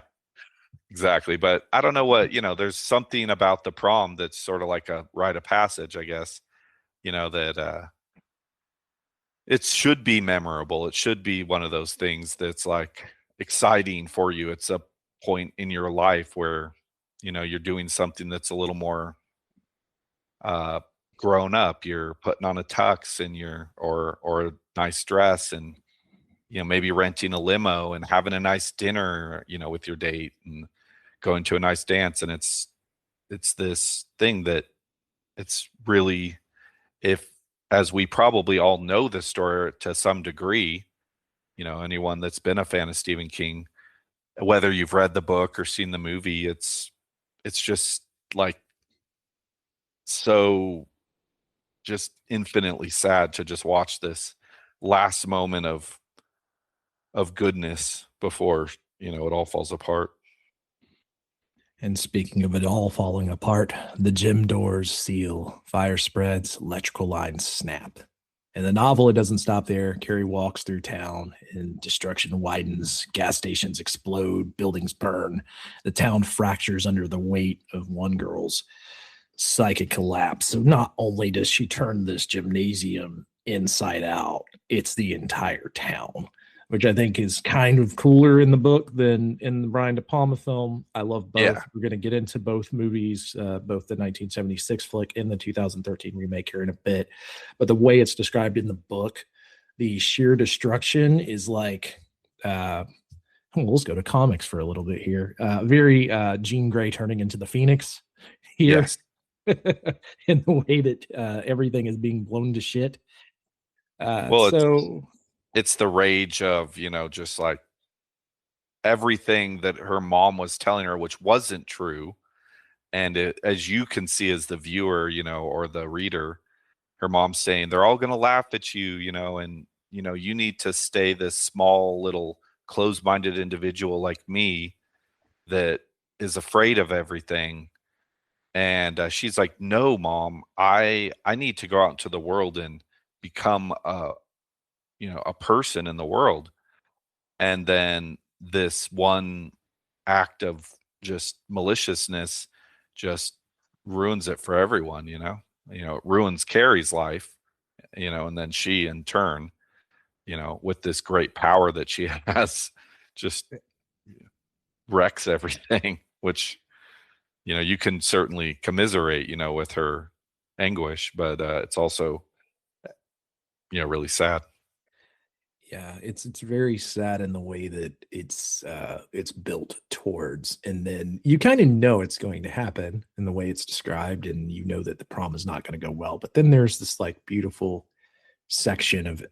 exactly. But I don't know what, there's something about the prom that's sort of like a rite of passage, I guess, that it should be memorable. It should be one of those things that's like exciting for you. It's a point in your life where, you're doing something that's a little more uh grown up. You're putting on a tux and or a nice dress, and maybe renting a limo and having a nice dinner, with your date, and going to a nice dance. And it's this thing that it's really, if, as we probably all know the story to some degree, anyone that's been a fan of Stephen King, whether you've read the book or seen the movie, it's just like so just infinitely sad to just watch this last moment of goodness before, it all falls apart. And speaking of it all falling apart, the gym doors seal, fire spreads, electrical lines snap. In the novel, it doesn't stop there. Carrie walks through town and destruction widens. Gas stations explode, buildings burn. The town fractures under the weight of one girl's psychic collapse. So not only does she turn this gymnasium inside out, it's the entire town, which I think is kind of cooler in the book than in the Brian De Palma film. I love both. Yeah. We're going to get into both movies, both the 1976 flick and the 2013 remake here in a bit. But the way it's described in the book, the sheer destruction is like, let's go to comics for a little bit here. Very Jean Grey turning into the Phoenix here. Yes. In the way that everything is being blown to shit. Well, So it's the rage of, just like everything that her mom was telling her, which wasn't true. And as you can see as the viewer, or the reader, her mom's saying, they're all going to laugh at you, and, you need to stay this small little closed-minded individual like me that is afraid of everything. And she's like, no, mom, I need to go out into the world and become a person in the world. And then this one act of just maliciousness just ruins it for everyone. It ruins Carrie's life, and then she in turn, with this great power that she has, just wrecks everything. Which, you can certainly commiserate, with her anguish, but it's also, really sad. Yeah, it's very sad in the way that it's built towards, and then you kind of know it's going to happen in the way it's described, and you know that the prom is not going to go well. But then there's this like beautiful section of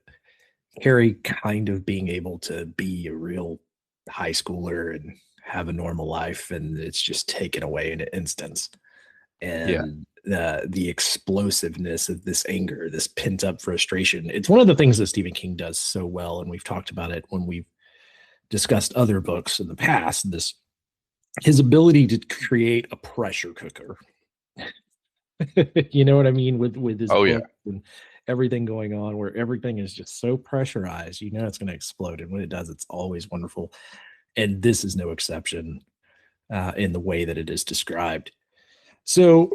Carrie kind of being able to be a real high schooler and have a normal life, and it's just taken away in an instance. Yeah. And the explosiveness of this anger, this pent up frustration. It's one of the things that Stephen King does so well, and we've talked about it when we've discussed other books in the past. This his ability to create a pressure cooker. You know what I mean with his Oh yeah. book and everything going on, where everything is just so pressurized. You know it's going to explode, and when it does, it's always wonderful. And this is no exception in the way that it is described. So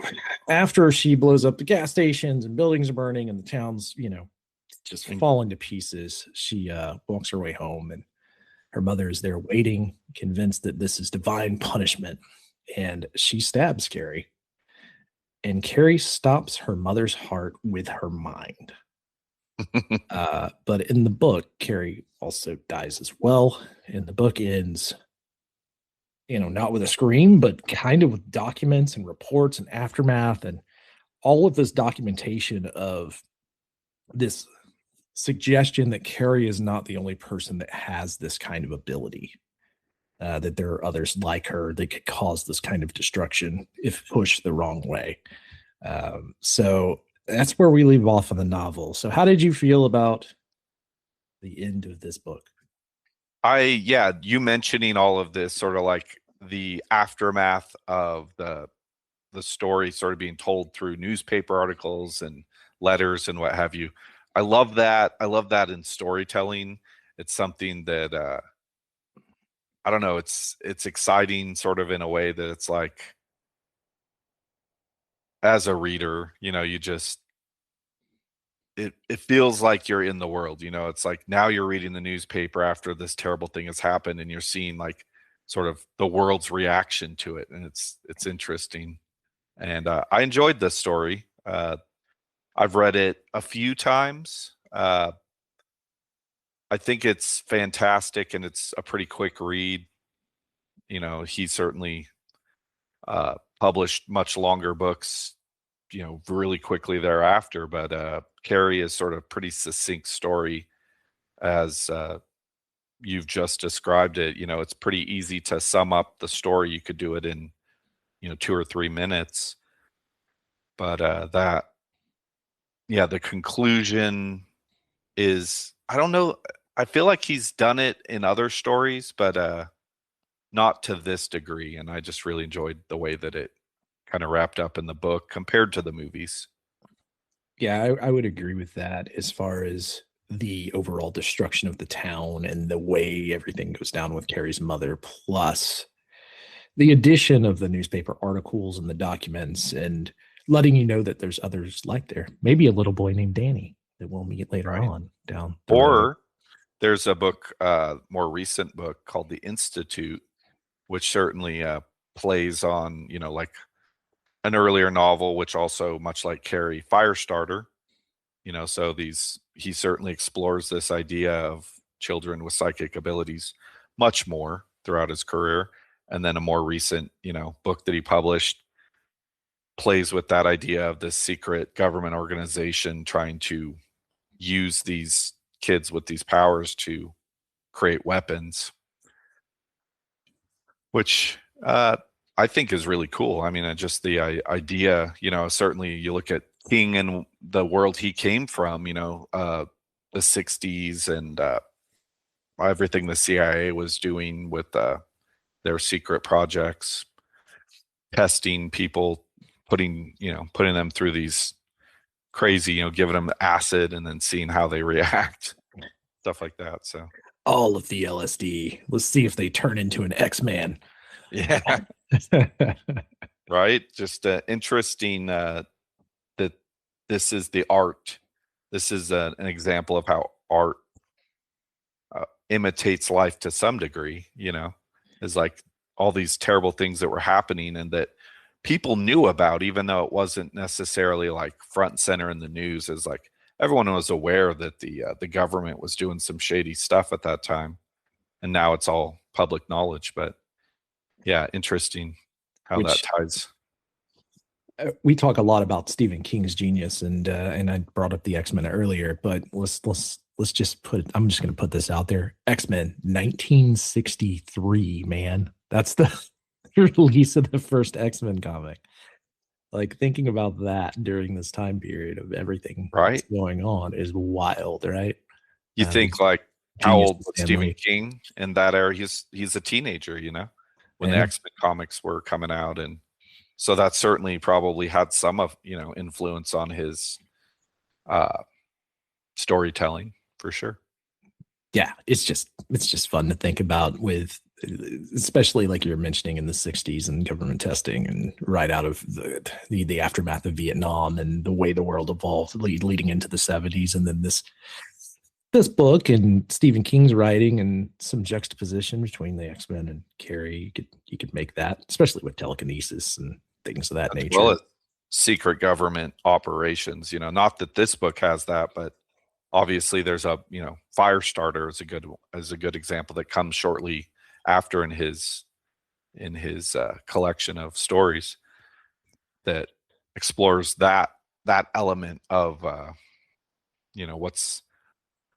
after she blows up the gas stations and buildings are burning and the town's, just And falling to pieces, she walks her way home, and her mother is there waiting, convinced that this is divine punishment. And she stabs Carrie. And Carrie stops her mother's heart with her mind. But in the book, Carrie also dies as well. And the book ends, not with a scream, but kind of with documents and reports and aftermath and all of this documentation of this suggestion that Carrie is not the only person that has this kind of ability, that there are others like her that could cause this kind of destruction if pushed the wrong way. So that's where we leave off in the novel. So, how did you feel about the end of this book? yeah, you mentioning all of this sort of like the aftermath of the story sort of being told through newspaper articles and letters and what have you. I love that. I love that in storytelling. It's something that I don't know, it's exciting sort of in a way that it's like as a reader, you just it feels like you're in the world, it's like now you're reading the newspaper after this terrible thing has happened and you're seeing like sort of the world's reaction to it, and it's interesting. And I enjoyed this story. I've read it a few times. I think it's fantastic and it's a pretty quick read. He certainly published much longer books, really quickly thereafter. But Carrie is sort of pretty succinct story as you've just described it. It's pretty easy to sum up the story. You could do it in 2 or 3 minutes. But yeah, the conclusion is, I don't know. I feel like he's done it in other stories, but not to this degree. And I just really enjoyed the way that it kind of wrapped up in the book compared to the movies. Yeah, I would agree with that as far as the overall destruction of the town and the way everything goes down with Carrie's mother, plus the addition of the newspaper articles and the documents and letting you know that there's others like there. Maybe a little boy named Danny that we'll meet later Right. on down the road. Or there's a book, more recent book called The Institute, which certainly plays on, like an earlier novel, which also, much like Carrie, Firestarter, so he certainly explores this idea of children with psychic abilities much more throughout his career. And then a more recent, book that he published plays with that idea of this secret government organization trying to use these kids with these powers to create weapons, which I think is really cool. I mean, just the idea, certainly you look at King and the world he came from, the 60s and everything the CIA was doing with their secret projects, testing people, putting them through these crazy, giving them acid and then seeing how they react, stuff like that. So All of the LSD. Let's see if they turn into an X-Man. yeah, right. Just interesting that this is the art. This is an example of how art imitates life to some degree. Is like all these terrible things that were happening and that people knew about, even though it wasn't necessarily like front and center in the news. Is like everyone was aware that the government was doing some shady stuff at that time, and now it's all public knowledge. But yeah, interesting how that Which ties. we talk a lot about Stephen King's genius, and I brought up the X-Men earlier, but let's just put I'm just going to put this out there. X-Men 1963, man. That's the release of the first X-Men comic. Like thinking about that during this time period of everything that's Right? going on is wild, right? You The think like how genius old of was Stan Stephen Lee. King in that era? He's a teenager, when the Yeah. X-Men comics were coming out, and so that certainly probably had some of influence on his uh, storytelling for sure. Yeah, it's just fun to think about with especially like you're mentioning in the 60s and government testing and right out of the aftermath of Vietnam and the way the world evolved leading into the 70s, and then this book and Stephen King's writing and some juxtaposition between the X-Men and Carrie. You could make that, especially with telekinesis and things of that As well nature. as secret government operations. Not that this book has that, but obviously there's a Firestarter is a good example that comes shortly after in his collection of stories that explores that element of what's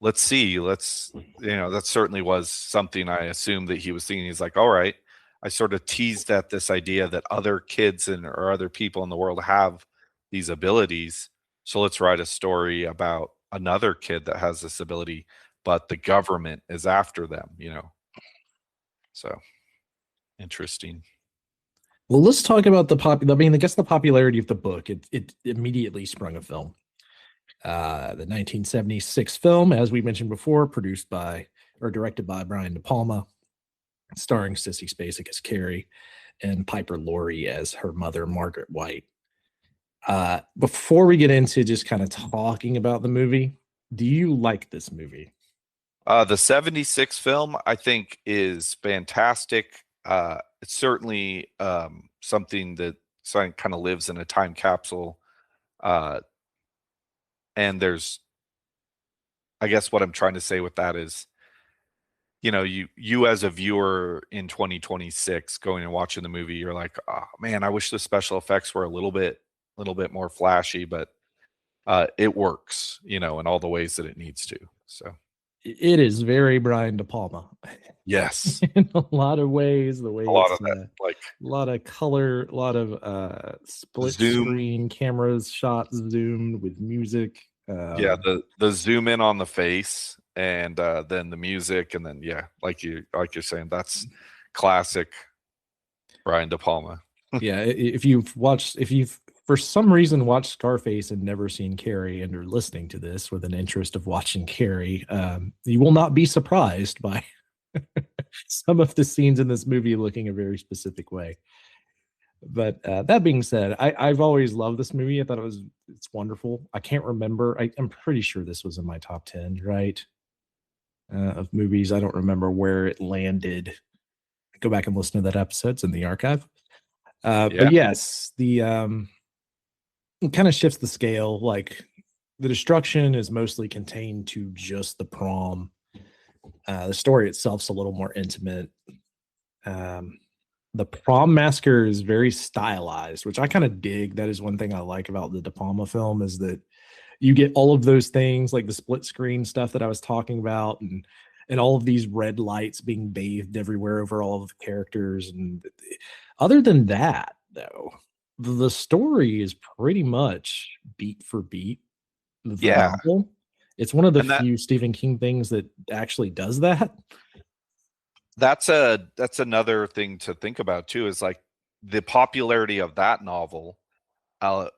let's see let's that certainly was something I assume that he was thinking. He's like, all right, I sort of teased at this idea that other kids or other people in the world have these abilities, so let's write a story about another kid that has this ability, but the government is after them. So interesting. Well, let's talk about I mean, I guess the popularity of the book. It immediately sprung a film. The 1976 film, as we mentioned before, produced by or directed by Brian De Palma, starring Sissy Spacek as Carrie and Piper Laurie as her mother, Margaret White. Before we get into just kind of talking about the movie, do you like this movie? The 76 film, I think, is fantastic. It's certainly something that kind of lives in a time capsule. Uh, and I guess what I'm trying to say with that is, you as a viewer in 2026 going and watching the movie, you're like, oh man, I wish the special effects were a little bit more flashy, but it works, in all the ways that it needs to. So It is very Brian De Palma yes, in a lot of ways. The way a lot it's of that, a like lot of color, a lot of split zoom. screen cameras, shots zoomed with music. Yeah, the zoom in on the face, and then the music, and then yeah, like you're saying, that's classic Brian De Palma. Yeah, if you've for some reason watched Scarface and never seen Carrie and are listening to this with an interest of watching Carrie, you will not be surprised by some of the scenes in this movie looking a very specific way. But that being said, I've always loved this movie. I thought it's wonderful. I can't remember. I'm pretty sure this was in my top 10, right? Of movies. I don't remember where it landed. Go back and listen to that episode. It's in the archive. Yeah, But yes, the it kind of shifts the scale. Like the destruction is mostly contained to just the prom. The story itself's a little more intimate. Um, the prom massacre is very stylized, which I kind of dig. That is one thing I like about the De Palma film is that you get all of those things like the split screen stuff that I was talking about, and all of these red lights being bathed everywhere over all of the characters. And other than that, though, the story is pretty much beat for beat the yeah, novel. It's one of the and that few Stephen King things that actually does that. that's another thing to think about too. Is like the popularity of that novel uh,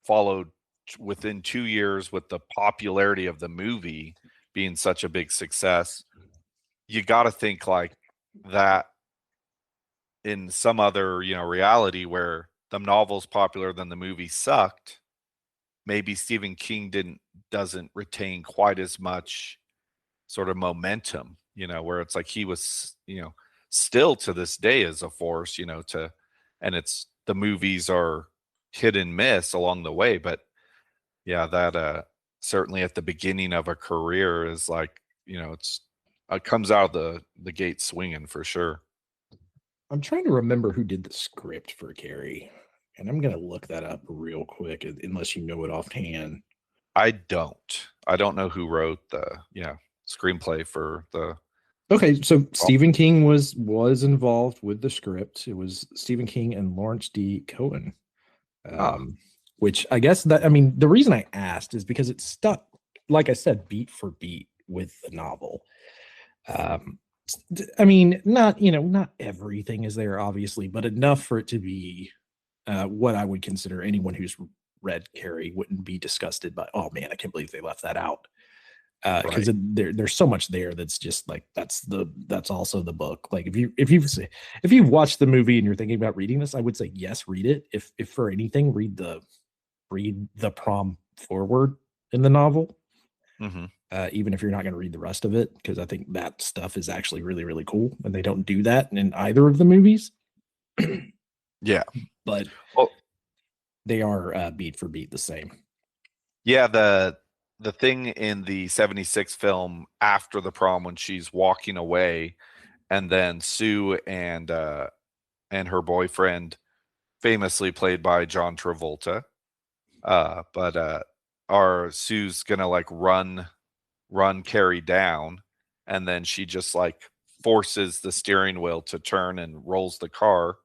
followed within 2 years with the popularity of the movie being such a big success. You got to think like that in some other reality where the novel's popular then the movie sucked. Maybe Stephen King doesn't retain quite as much sort of momentum, where it's like he was, still to this day is a force, and it's the movies are hit and miss along the way. But yeah, that certainly at the beginning of a career is like, it comes out of the gate swinging for sure. I'm trying to remember who did the script for Carrie, and I'm gonna look that up real quick, unless you know it offhand. I don't know who wrote the screenplay for the. Okay, so Stephen King was involved with the script. It was Stephen King and Lawrence D. Cohen. Which I guess the reason I asked is because it's stuck, like I said, beat for beat with the novel. Not everything is there, obviously, but enough for it to be what I would consider anyone who's read Carrie wouldn't be disgusted by. Oh man, I can't believe they left that out. Because there's so much there that's just like that's also the book. Like if you've watched the movie and you're thinking about reading this, I would say yes, read it. If for anything, read the prom forward in the novel. Mm-hmm. Even if you're not going to read the rest of it, because I think that stuff is actually really, really cool, and they don't do that in either of the movies. Yeah, but they are beat for beat the same. Yeah, the thing in the 76 film after the prom when she's walking away, and then Sue and her boyfriend, famously played by John Travolta, are Sue's gonna like run Carrie down, and then she just like forces the steering wheel to turn and rolls the car,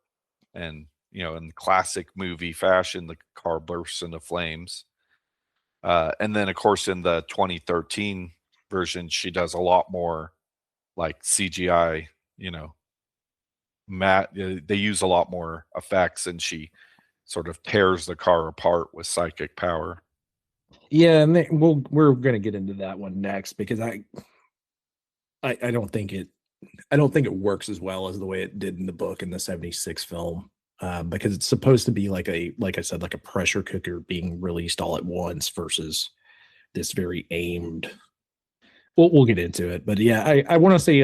and in classic movie fashion, the car bursts into flames. And then, of course, in the 2013 version, she does a lot more like CGI. They use a lot more effects, and she sort of tears the car apart with psychic power. Yeah, and we're going to get into that one next, because I don't think it works as well as the way it did in the book in the 76 film. Because it's supposed to be like I said, like a pressure cooker being released all at once versus this very aimed. We'll get into it, but yeah, I want to say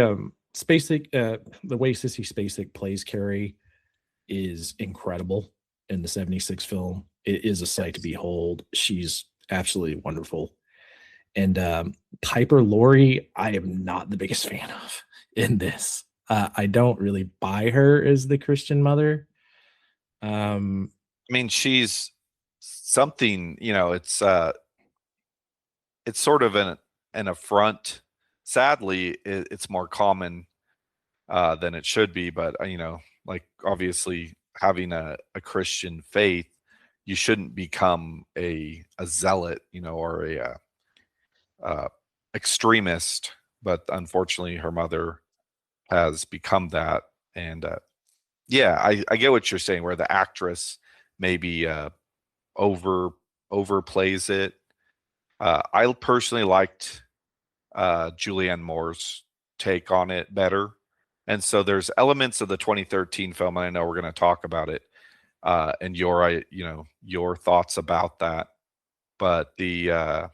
Spacek, the way Sissy Spacek plays Carrie is incredible in the 76 film. It is a sight to behold. She's absolutely wonderful. And Piper Laurie, I am not the biggest fan of in this. I don't really buy her as the Christian mother. She's something, it's sort of an affront. Sadly, it's more common than it should be, but like obviously having a Christian faith, you shouldn't become a zealot, or a extremist. But unfortunately, her mother has become that, and yeah, I get what you're saying, where the actress maybe overplays it. I personally liked Julianne Moore's take on it better, and so there's elements of the 2013 film, and I know we're going to talk about it, and your thoughts about that. But there's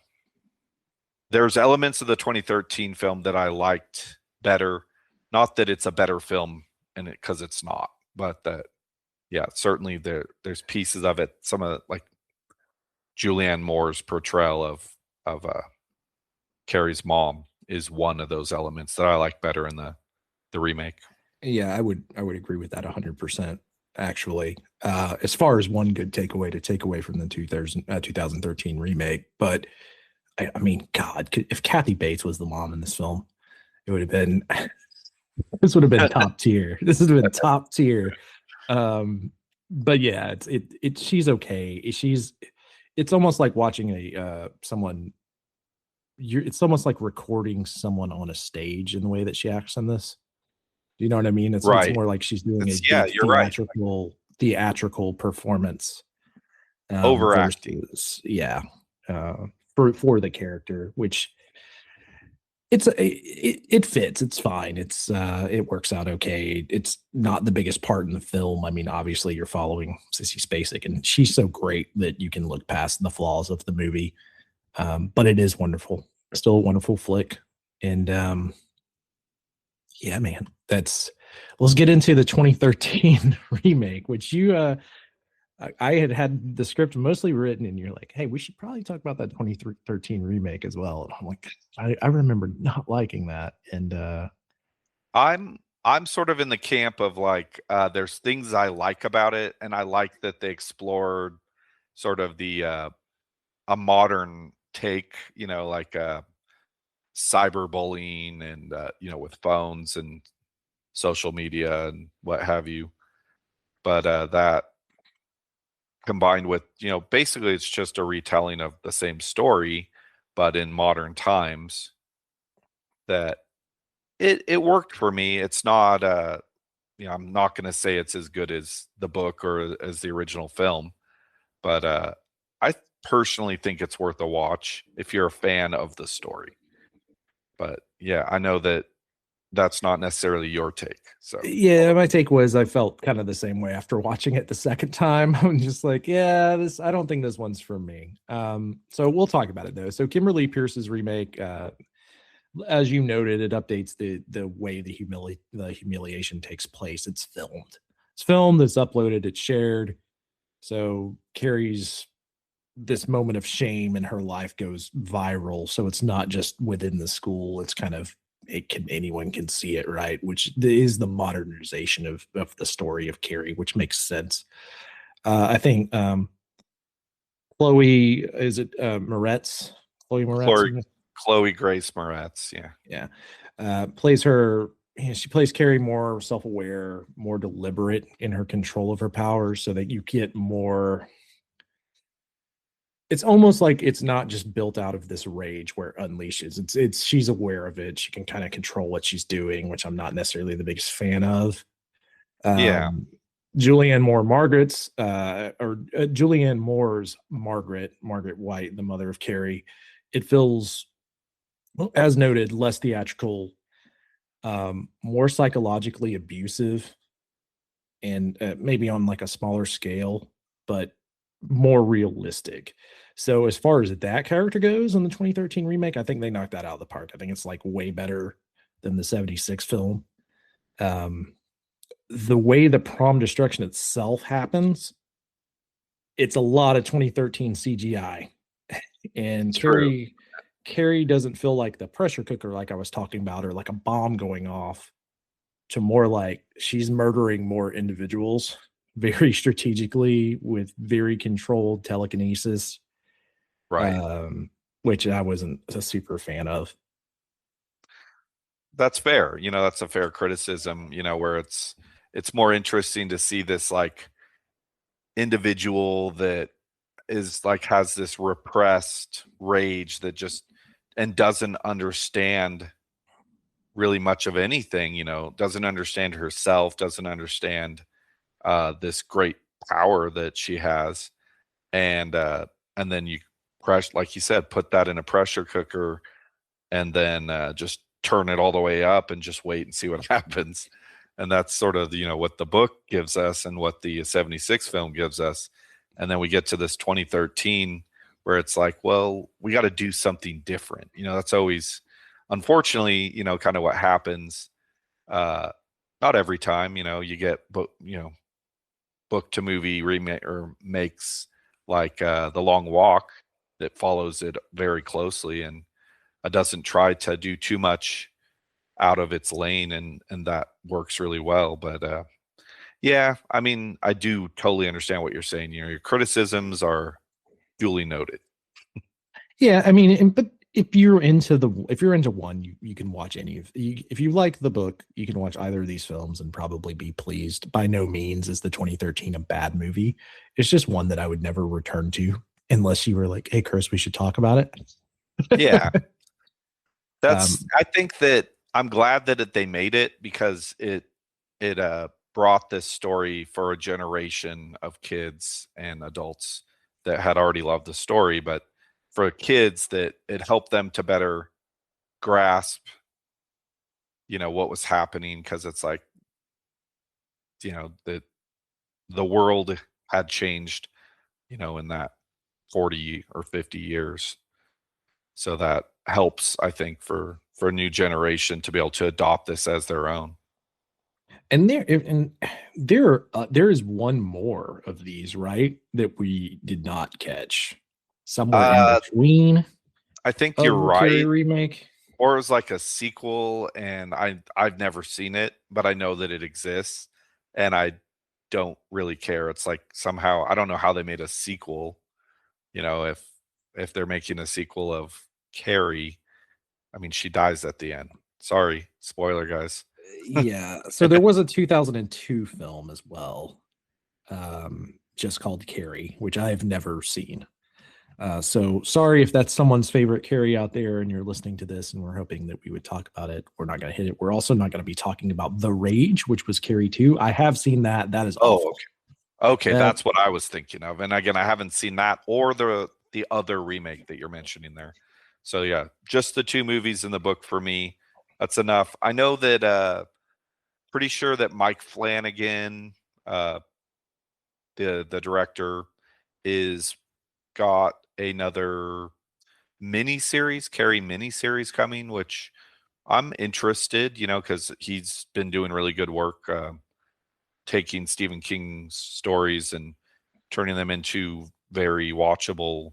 elements of the 2013 film that I liked better. Not that it's a better film, and because it's not, but that, yeah, certainly there's pieces of it. Some of like Julianne Moore's portrayal of Carrie's mom is one of those elements that I like better in the remake. Yeah, I would agree with that 100%. Actually, as far as one good takeaway to take away from the 2013 remake, but I mean, God, if Kathy Bates was the mom in this film, it would have been this would have been top tier. This would have been top tier. But yeah, she's okay. It's almost like watching someone. It's almost like recording someone on a stage in the way that she acts in this. Do you know what I mean? It's more like she's doing theatrical performance. Overacting. For the character, which it fits. It's fine. It works out okay. It's not the biggest part in the film. I mean, obviously you're following Sissy Spacek, and she's so great that you can look past the flaws of the movie. But it is wonderful. Still a wonderful flick. And yeah, man, let's get into the 2013 remake, which you I had had the script mostly written, and you're like, "Hey, we should probably talk about that 2013 remake as well." And I'm like, I remember not liking that, and I'm sort of in the camp of like there's things I like about it, and I like that they explored sort of the a modern take, like cyberbullying and with phones and social media and what have you. But that combined with, basically it's just a retelling of the same story, but in modern times, that it worked for me. It's not I'm not going to say it's as good as the book or as the original film, but I personally think it's worth a watch if you're a fan of the story. But yeah, I know that that's not necessarily your take. So yeah, my take was I felt kind of the same way after watching it the second time. I'm just like, yeah, this I don't think this one's for me. So we'll talk about it though. So Kimberly Pierce's remake, as you noted, it updates the way the humiliation takes place. It's filmed. It's filmed, it's uploaded, it's shared. So Carrie's this moment of shame in her life goes viral. So it's not just within the school. It's kind of anyone can see it, right? Which is the modernization of the story of Carrie, which makes sense. I think Chloe is it Moretz? Chloe Moretz? Chloe, Chloe Grace Moretz, yeah. Yeah. Plays her she plays Carrie more self-aware, more deliberate in her control of her powers so that you get more it's almost like it's not just built out of this rage where it unleashes. It's she's aware of it. She can kind of control what she's doing, which I'm not necessarily the biggest fan of. Yeah, Um, Julianne Moore Margaret's Julianne Moore's Margaret White, the mother of Carrie. It feels, well, as noted, less theatrical, more psychologically abusive, and maybe on like a smaller scale, but more realistic. So as far as that character goes in the 2013 remake, I think they knocked that out of the park. I think it's like way better than the 76 film. Um, the way the prom destruction itself happens, it's a lot of 2013 CGI. And true. Carrie doesn't feel like the pressure cooker like I was talking about, or like a bomb going off, to more like she's murdering more individuals very strategically with very controlled telekinesis, Right. um, which I wasn't a super fan of. That's fair. That's a fair criticism, where it's more interesting to see this like individual that is like has this repressed rage that just and doesn't understand really much of anything, doesn't understand herself, doesn't understand this great power that she has. And then you press, like you said, put that in a pressure cooker and then just turn it all the way up and just wait and see what happens. And that's sort of what the book gives us and what the 76 film gives us. And then we get to this 2013 where it's like, well, we got to do something different. That's always, unfortunately, kind of what happens. uh Not every time, you get book to movie remake or makes like The Long Walk that follows it very closely and doesn't try to do too much out of its lane, and that works really well. But yeah, I mean, I do totally understand what you're saying. Your criticisms are duly noted. Yeah, I mean, but if you're into one, you can watch any of if you like the book, you can watch either of these films and probably be pleased. By no means is the 2013 a bad movie. It's just one that I would never return to unless you were like, "Hey, Chris, we should talk about Yeah, it." I think that I'm glad that they made it because it brought this story for a generation of kids and adults that had already loved the story, but for kids that it helped them to better grasp, what was happening because it's like, the world had changed, in that 40 or 50 years. So that helps, I think, for a new generation to be able to adopt this as their own. And there is one more of these, right? That we did not catch. Somewhere in Uh, between I think you're of the Carrie right. remake. Or it was like a sequel, and I've never seen it, but I know that it exists, and I don't really care. It's like somehow I don't know how they made a sequel. You know, if they're making a sequel of Carrie, I mean, she dies at the end. Sorry, spoiler, guys. Yeah. So there was a 2002 film as well, just called Carrie, which I have never seen. So sorry if that's someone's favorite Carrie out there and you're listening to this and we're hoping that we would talk about it. We're not going to hit it. We're also not going to be talking about The Rage, which was Carrie 2. I have seen that. That is Oh, awful. okay, That that's what I was thinking of. And again, I haven't seen that or the other remake that you're mentioning there. So yeah, just the two movies in the book for me. That's enough. I know that pretty sure that Mike Flanagan, uh the director, is got another mini series, Carrie mini series coming, which I'm interested, you know, because he's been doing really good work taking Stephen King's stories and turning them into very watchable,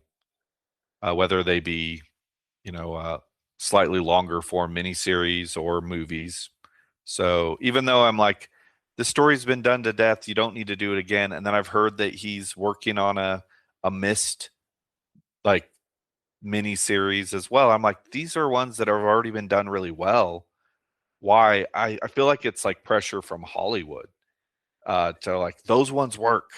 whether they be, you know, slightly longer form miniseries or movies. So even though I'm like, the story's been done to death, you don't need to do it again. And then I've heard that he's working on a mist like mini series as well. I'm like, these are ones that have already been done really well. Why? I feel like it's like pressure from Hollywood to like those ones work.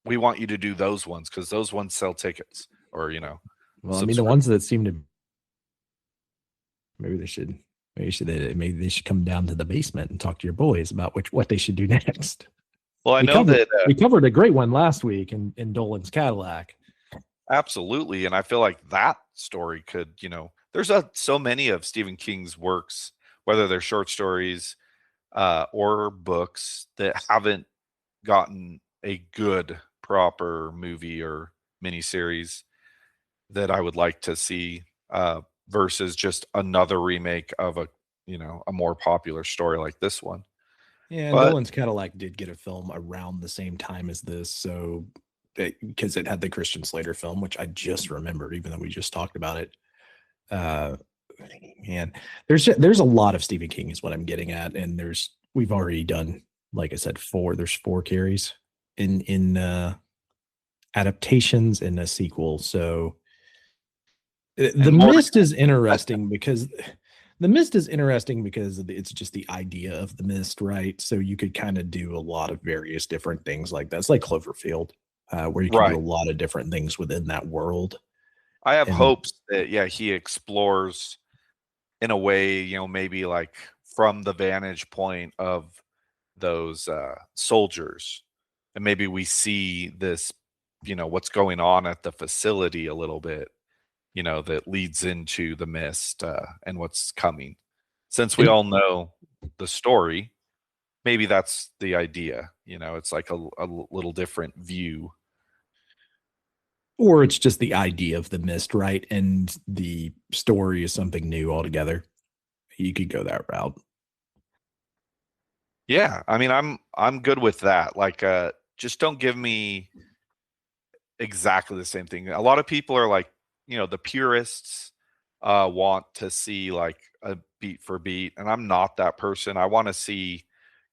We want you to do those ones because those ones sell tickets or, you know, well, I mean, the subscription. ones that seem to maybe they should come down to the basement and talk to your boys about what they should do next. Well, I We know covered that we covered a great one last week in Dolan's Cadillac. absolutely, and I feel like that story could, you know, there's so many of Stephen King's works, whether they're short stories or books, that haven't gotten a good proper movie or miniseries that I would like to see versus just another remake of a, you know, a more popular story like this one. Yeah, and But Dolan's Cadillac did get a film around the same time as this, so because it had the Christian Slater film, which I just remembered, even though we just talked about it. Uh, man, there's a lot of Stephen King is what I'm getting at, and we've already done, like I said, four. There's four Carries in adaptations and a sequel. So the and more to Mist is interesting because it's just the idea of the Mist, right? So you could kind of do a lot of various different things like that. It's like Cloverfield, where you can do right. a lot of different things within that world. I have And hopes that yeah, he explores in a way, you know, maybe like from the vantage point of those soldiers, and maybe we see this, you know, what's going on at the facility a little bit, you know, that leads into the mist and what's coming. Since we and all know the story, maybe that's the idea. You know, it's like a little different view. or it's just the idea of the Mist, right? And the story is something new altogether. You could go that route. Yeah, I mean, I'm good with that. Like, just don't give me exactly the same thing. A lot of people are like, you know, the purists want to see like a beat for beat, and I'm not that person. I want to see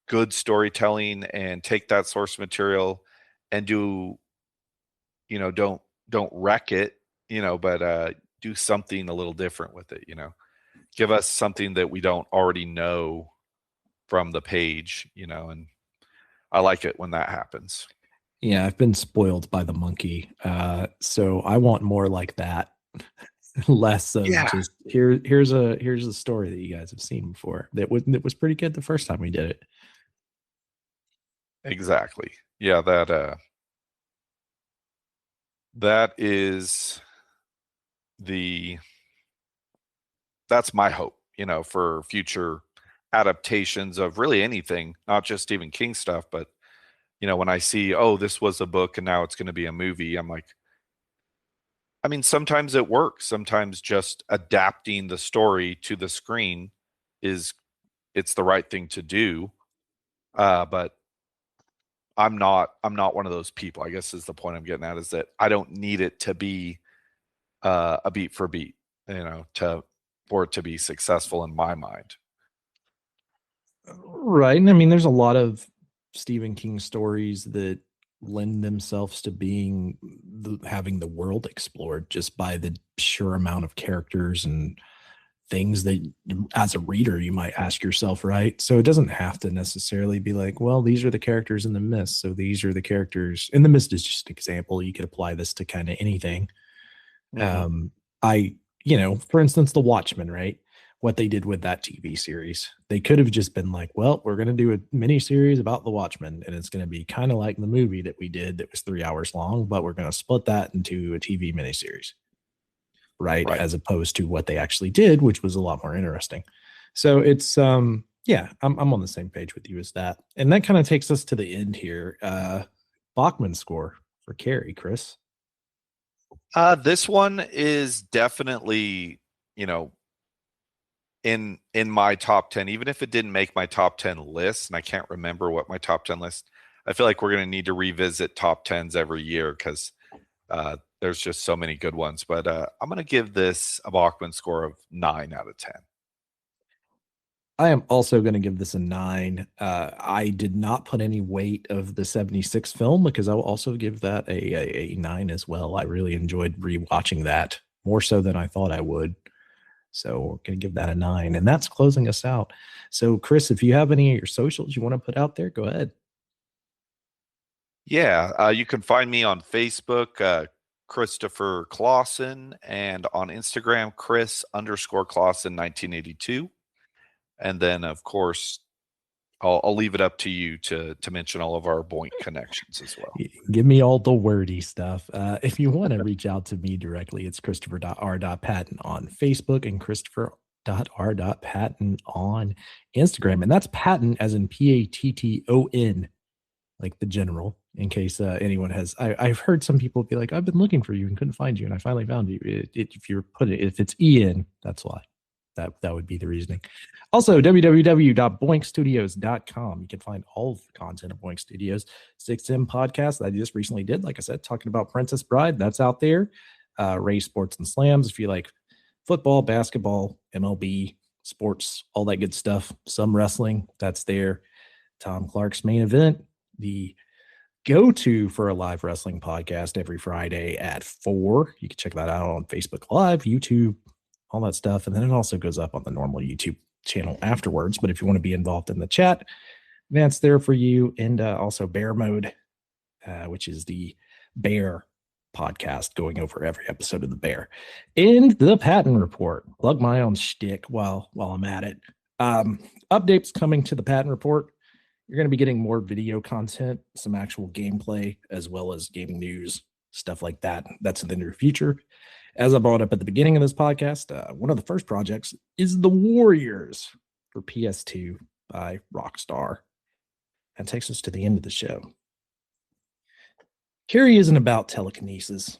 good storytelling and take that source material and do, you know, don't wreck it, you know, but do something a little different with it, you know. Give us something that we don't already know from the page, you know, and I like it when that happens. Yeah, I've been spoiled by the monkey. So I want more like that. Less of Yeah, just here's a story that you guys have seen before. That was pretty good the first time we did it. exactly. Yeah, that is the that's my hope, you know, for future adaptations of really anything, not just Stephen King stuff, but you know, when I see, oh, this was a book and now it's going to be a movie, I'm like, I mean, sometimes it works. Sometimes just adapting the story to the screen is it's the right thing to do. But I'm not one of those people, I guess is the point I'm getting at, is that I don't need it to be a beat for beat, for it to be successful in my mind. Right. And I mean, there's a lot of Stephen King stories that lend themselves to having the world explored just by the sheer amount of characters and things that as a reader you might ask yourself, right? So it doesn't have to necessarily be like, well, these are the characters in The Mist, so these are the characters in The Mist is just an example. You could apply this to kind of anything. I, for instance, The Watchmen, right? What they did with that TV series, they could have just been like, well, we're going to do a mini series about The Watchmen, and it's going to be kind of like the movie that we did that was 3 hours long, but we're going to split that into a TV miniseries, right? As opposed to what they actually did, which was a lot more interesting. So it's, yeah, I'm on the same page with you as that. And that kind of takes us to the end here. Bachman score for Carrie, Chris. This one is definitely, in my top 10, even if it didn't make my top 10 list, and I can't remember what my top 10 list. I feel like we're going to need to revisit top 10s every year because there's just so many good ones. But I'm going to give this a Bachman score of 9 out of 10. I am also going to give this a 9. I did not put any weight of the 76 film because I will also give that a 9 as well. I really enjoyed rewatching that more so than I thought I would. So we're going to give that a 9. And that's closing us out. So, Chris, if you have any of your socials you want to put out there, go ahead. Yeah, you can find me on Facebook, Christopher Clawson, and on Instagram, Chris_Clawson 1982. And then, of course, I'll leave it up to you to mention all of our Boink connections as well. Give me all the wordy stuff. If you want to reach out to me directly, it's Christopher.R.Patton on Facebook and Christopher.R.Patton on Instagram. And that's Patton as in Patton, like the general, in case anyone has. I've heard some people be like, I've been looking for you and couldn't find you, and I finally found you. If it's Ian, that's why. That would be the reasoning. Also, www.boinkstudios.com. You can find all of the content of Boink Studios. 6M podcast that I just recently did, like I said, talking about Princess Bride. That's out there. Ray Sports and Slams. If you like football, basketball, MLB, sports, all that good stuff. Some wrestling, that's there. Tom Clark's Main Event, the go-to for a live wrestling podcast every Friday at 4. You can check that out on Facebook Live, YouTube, all that stuff. And then it also goes up on the normal YouTube channel afterwards. But if you want to be involved in the chat, that's there for you. And also Bear Mode, which is the Bear podcast going over every episode of the Bear. And the Patton Report. Plug my own shtick while I'm at it. Updates coming to the Patton Report. You're going to be getting more video content, some actual gameplay, as well as gaming news, stuff like that. That's in the near future. As I brought up at the beginning of this podcast, one of the first projects is The Warriors for PS2 by Rockstar. That takes us to the end of the show. Carrie isn't about telekinesis.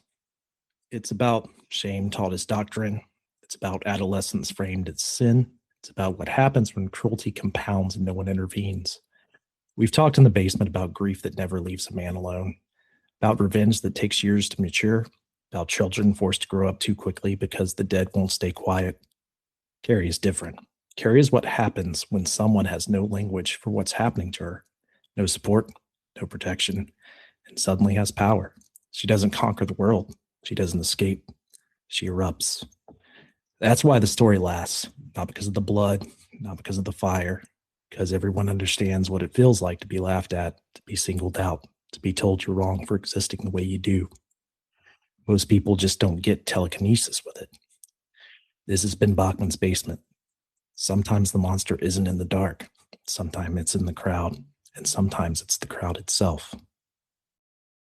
It's about shame taught as doctrine. It's about adolescence framed as sin. It's about what happens when cruelty compounds and no one intervenes. We've talked in the basement about grief that never leaves a man alone, about revenge that takes years to mature, about children forced to grow up too quickly because the dead won't stay quiet. Carrie is different. Carrie is what happens when someone has no language for what's happening to her, no support, no protection, and suddenly has power. She doesn't conquer the world. She doesn't escape. She erupts. That's why the story lasts, not because of the blood, not because of the fire, because everyone understands what it feels like to be laughed at, to be singled out, to be told you're wrong for existing the way you do. Most people just don't get telekinesis with it. This has been Bachman's Basement. Sometimes the monster isn't in the dark. Sometimes it's in the crowd. And sometimes it's the crowd itself.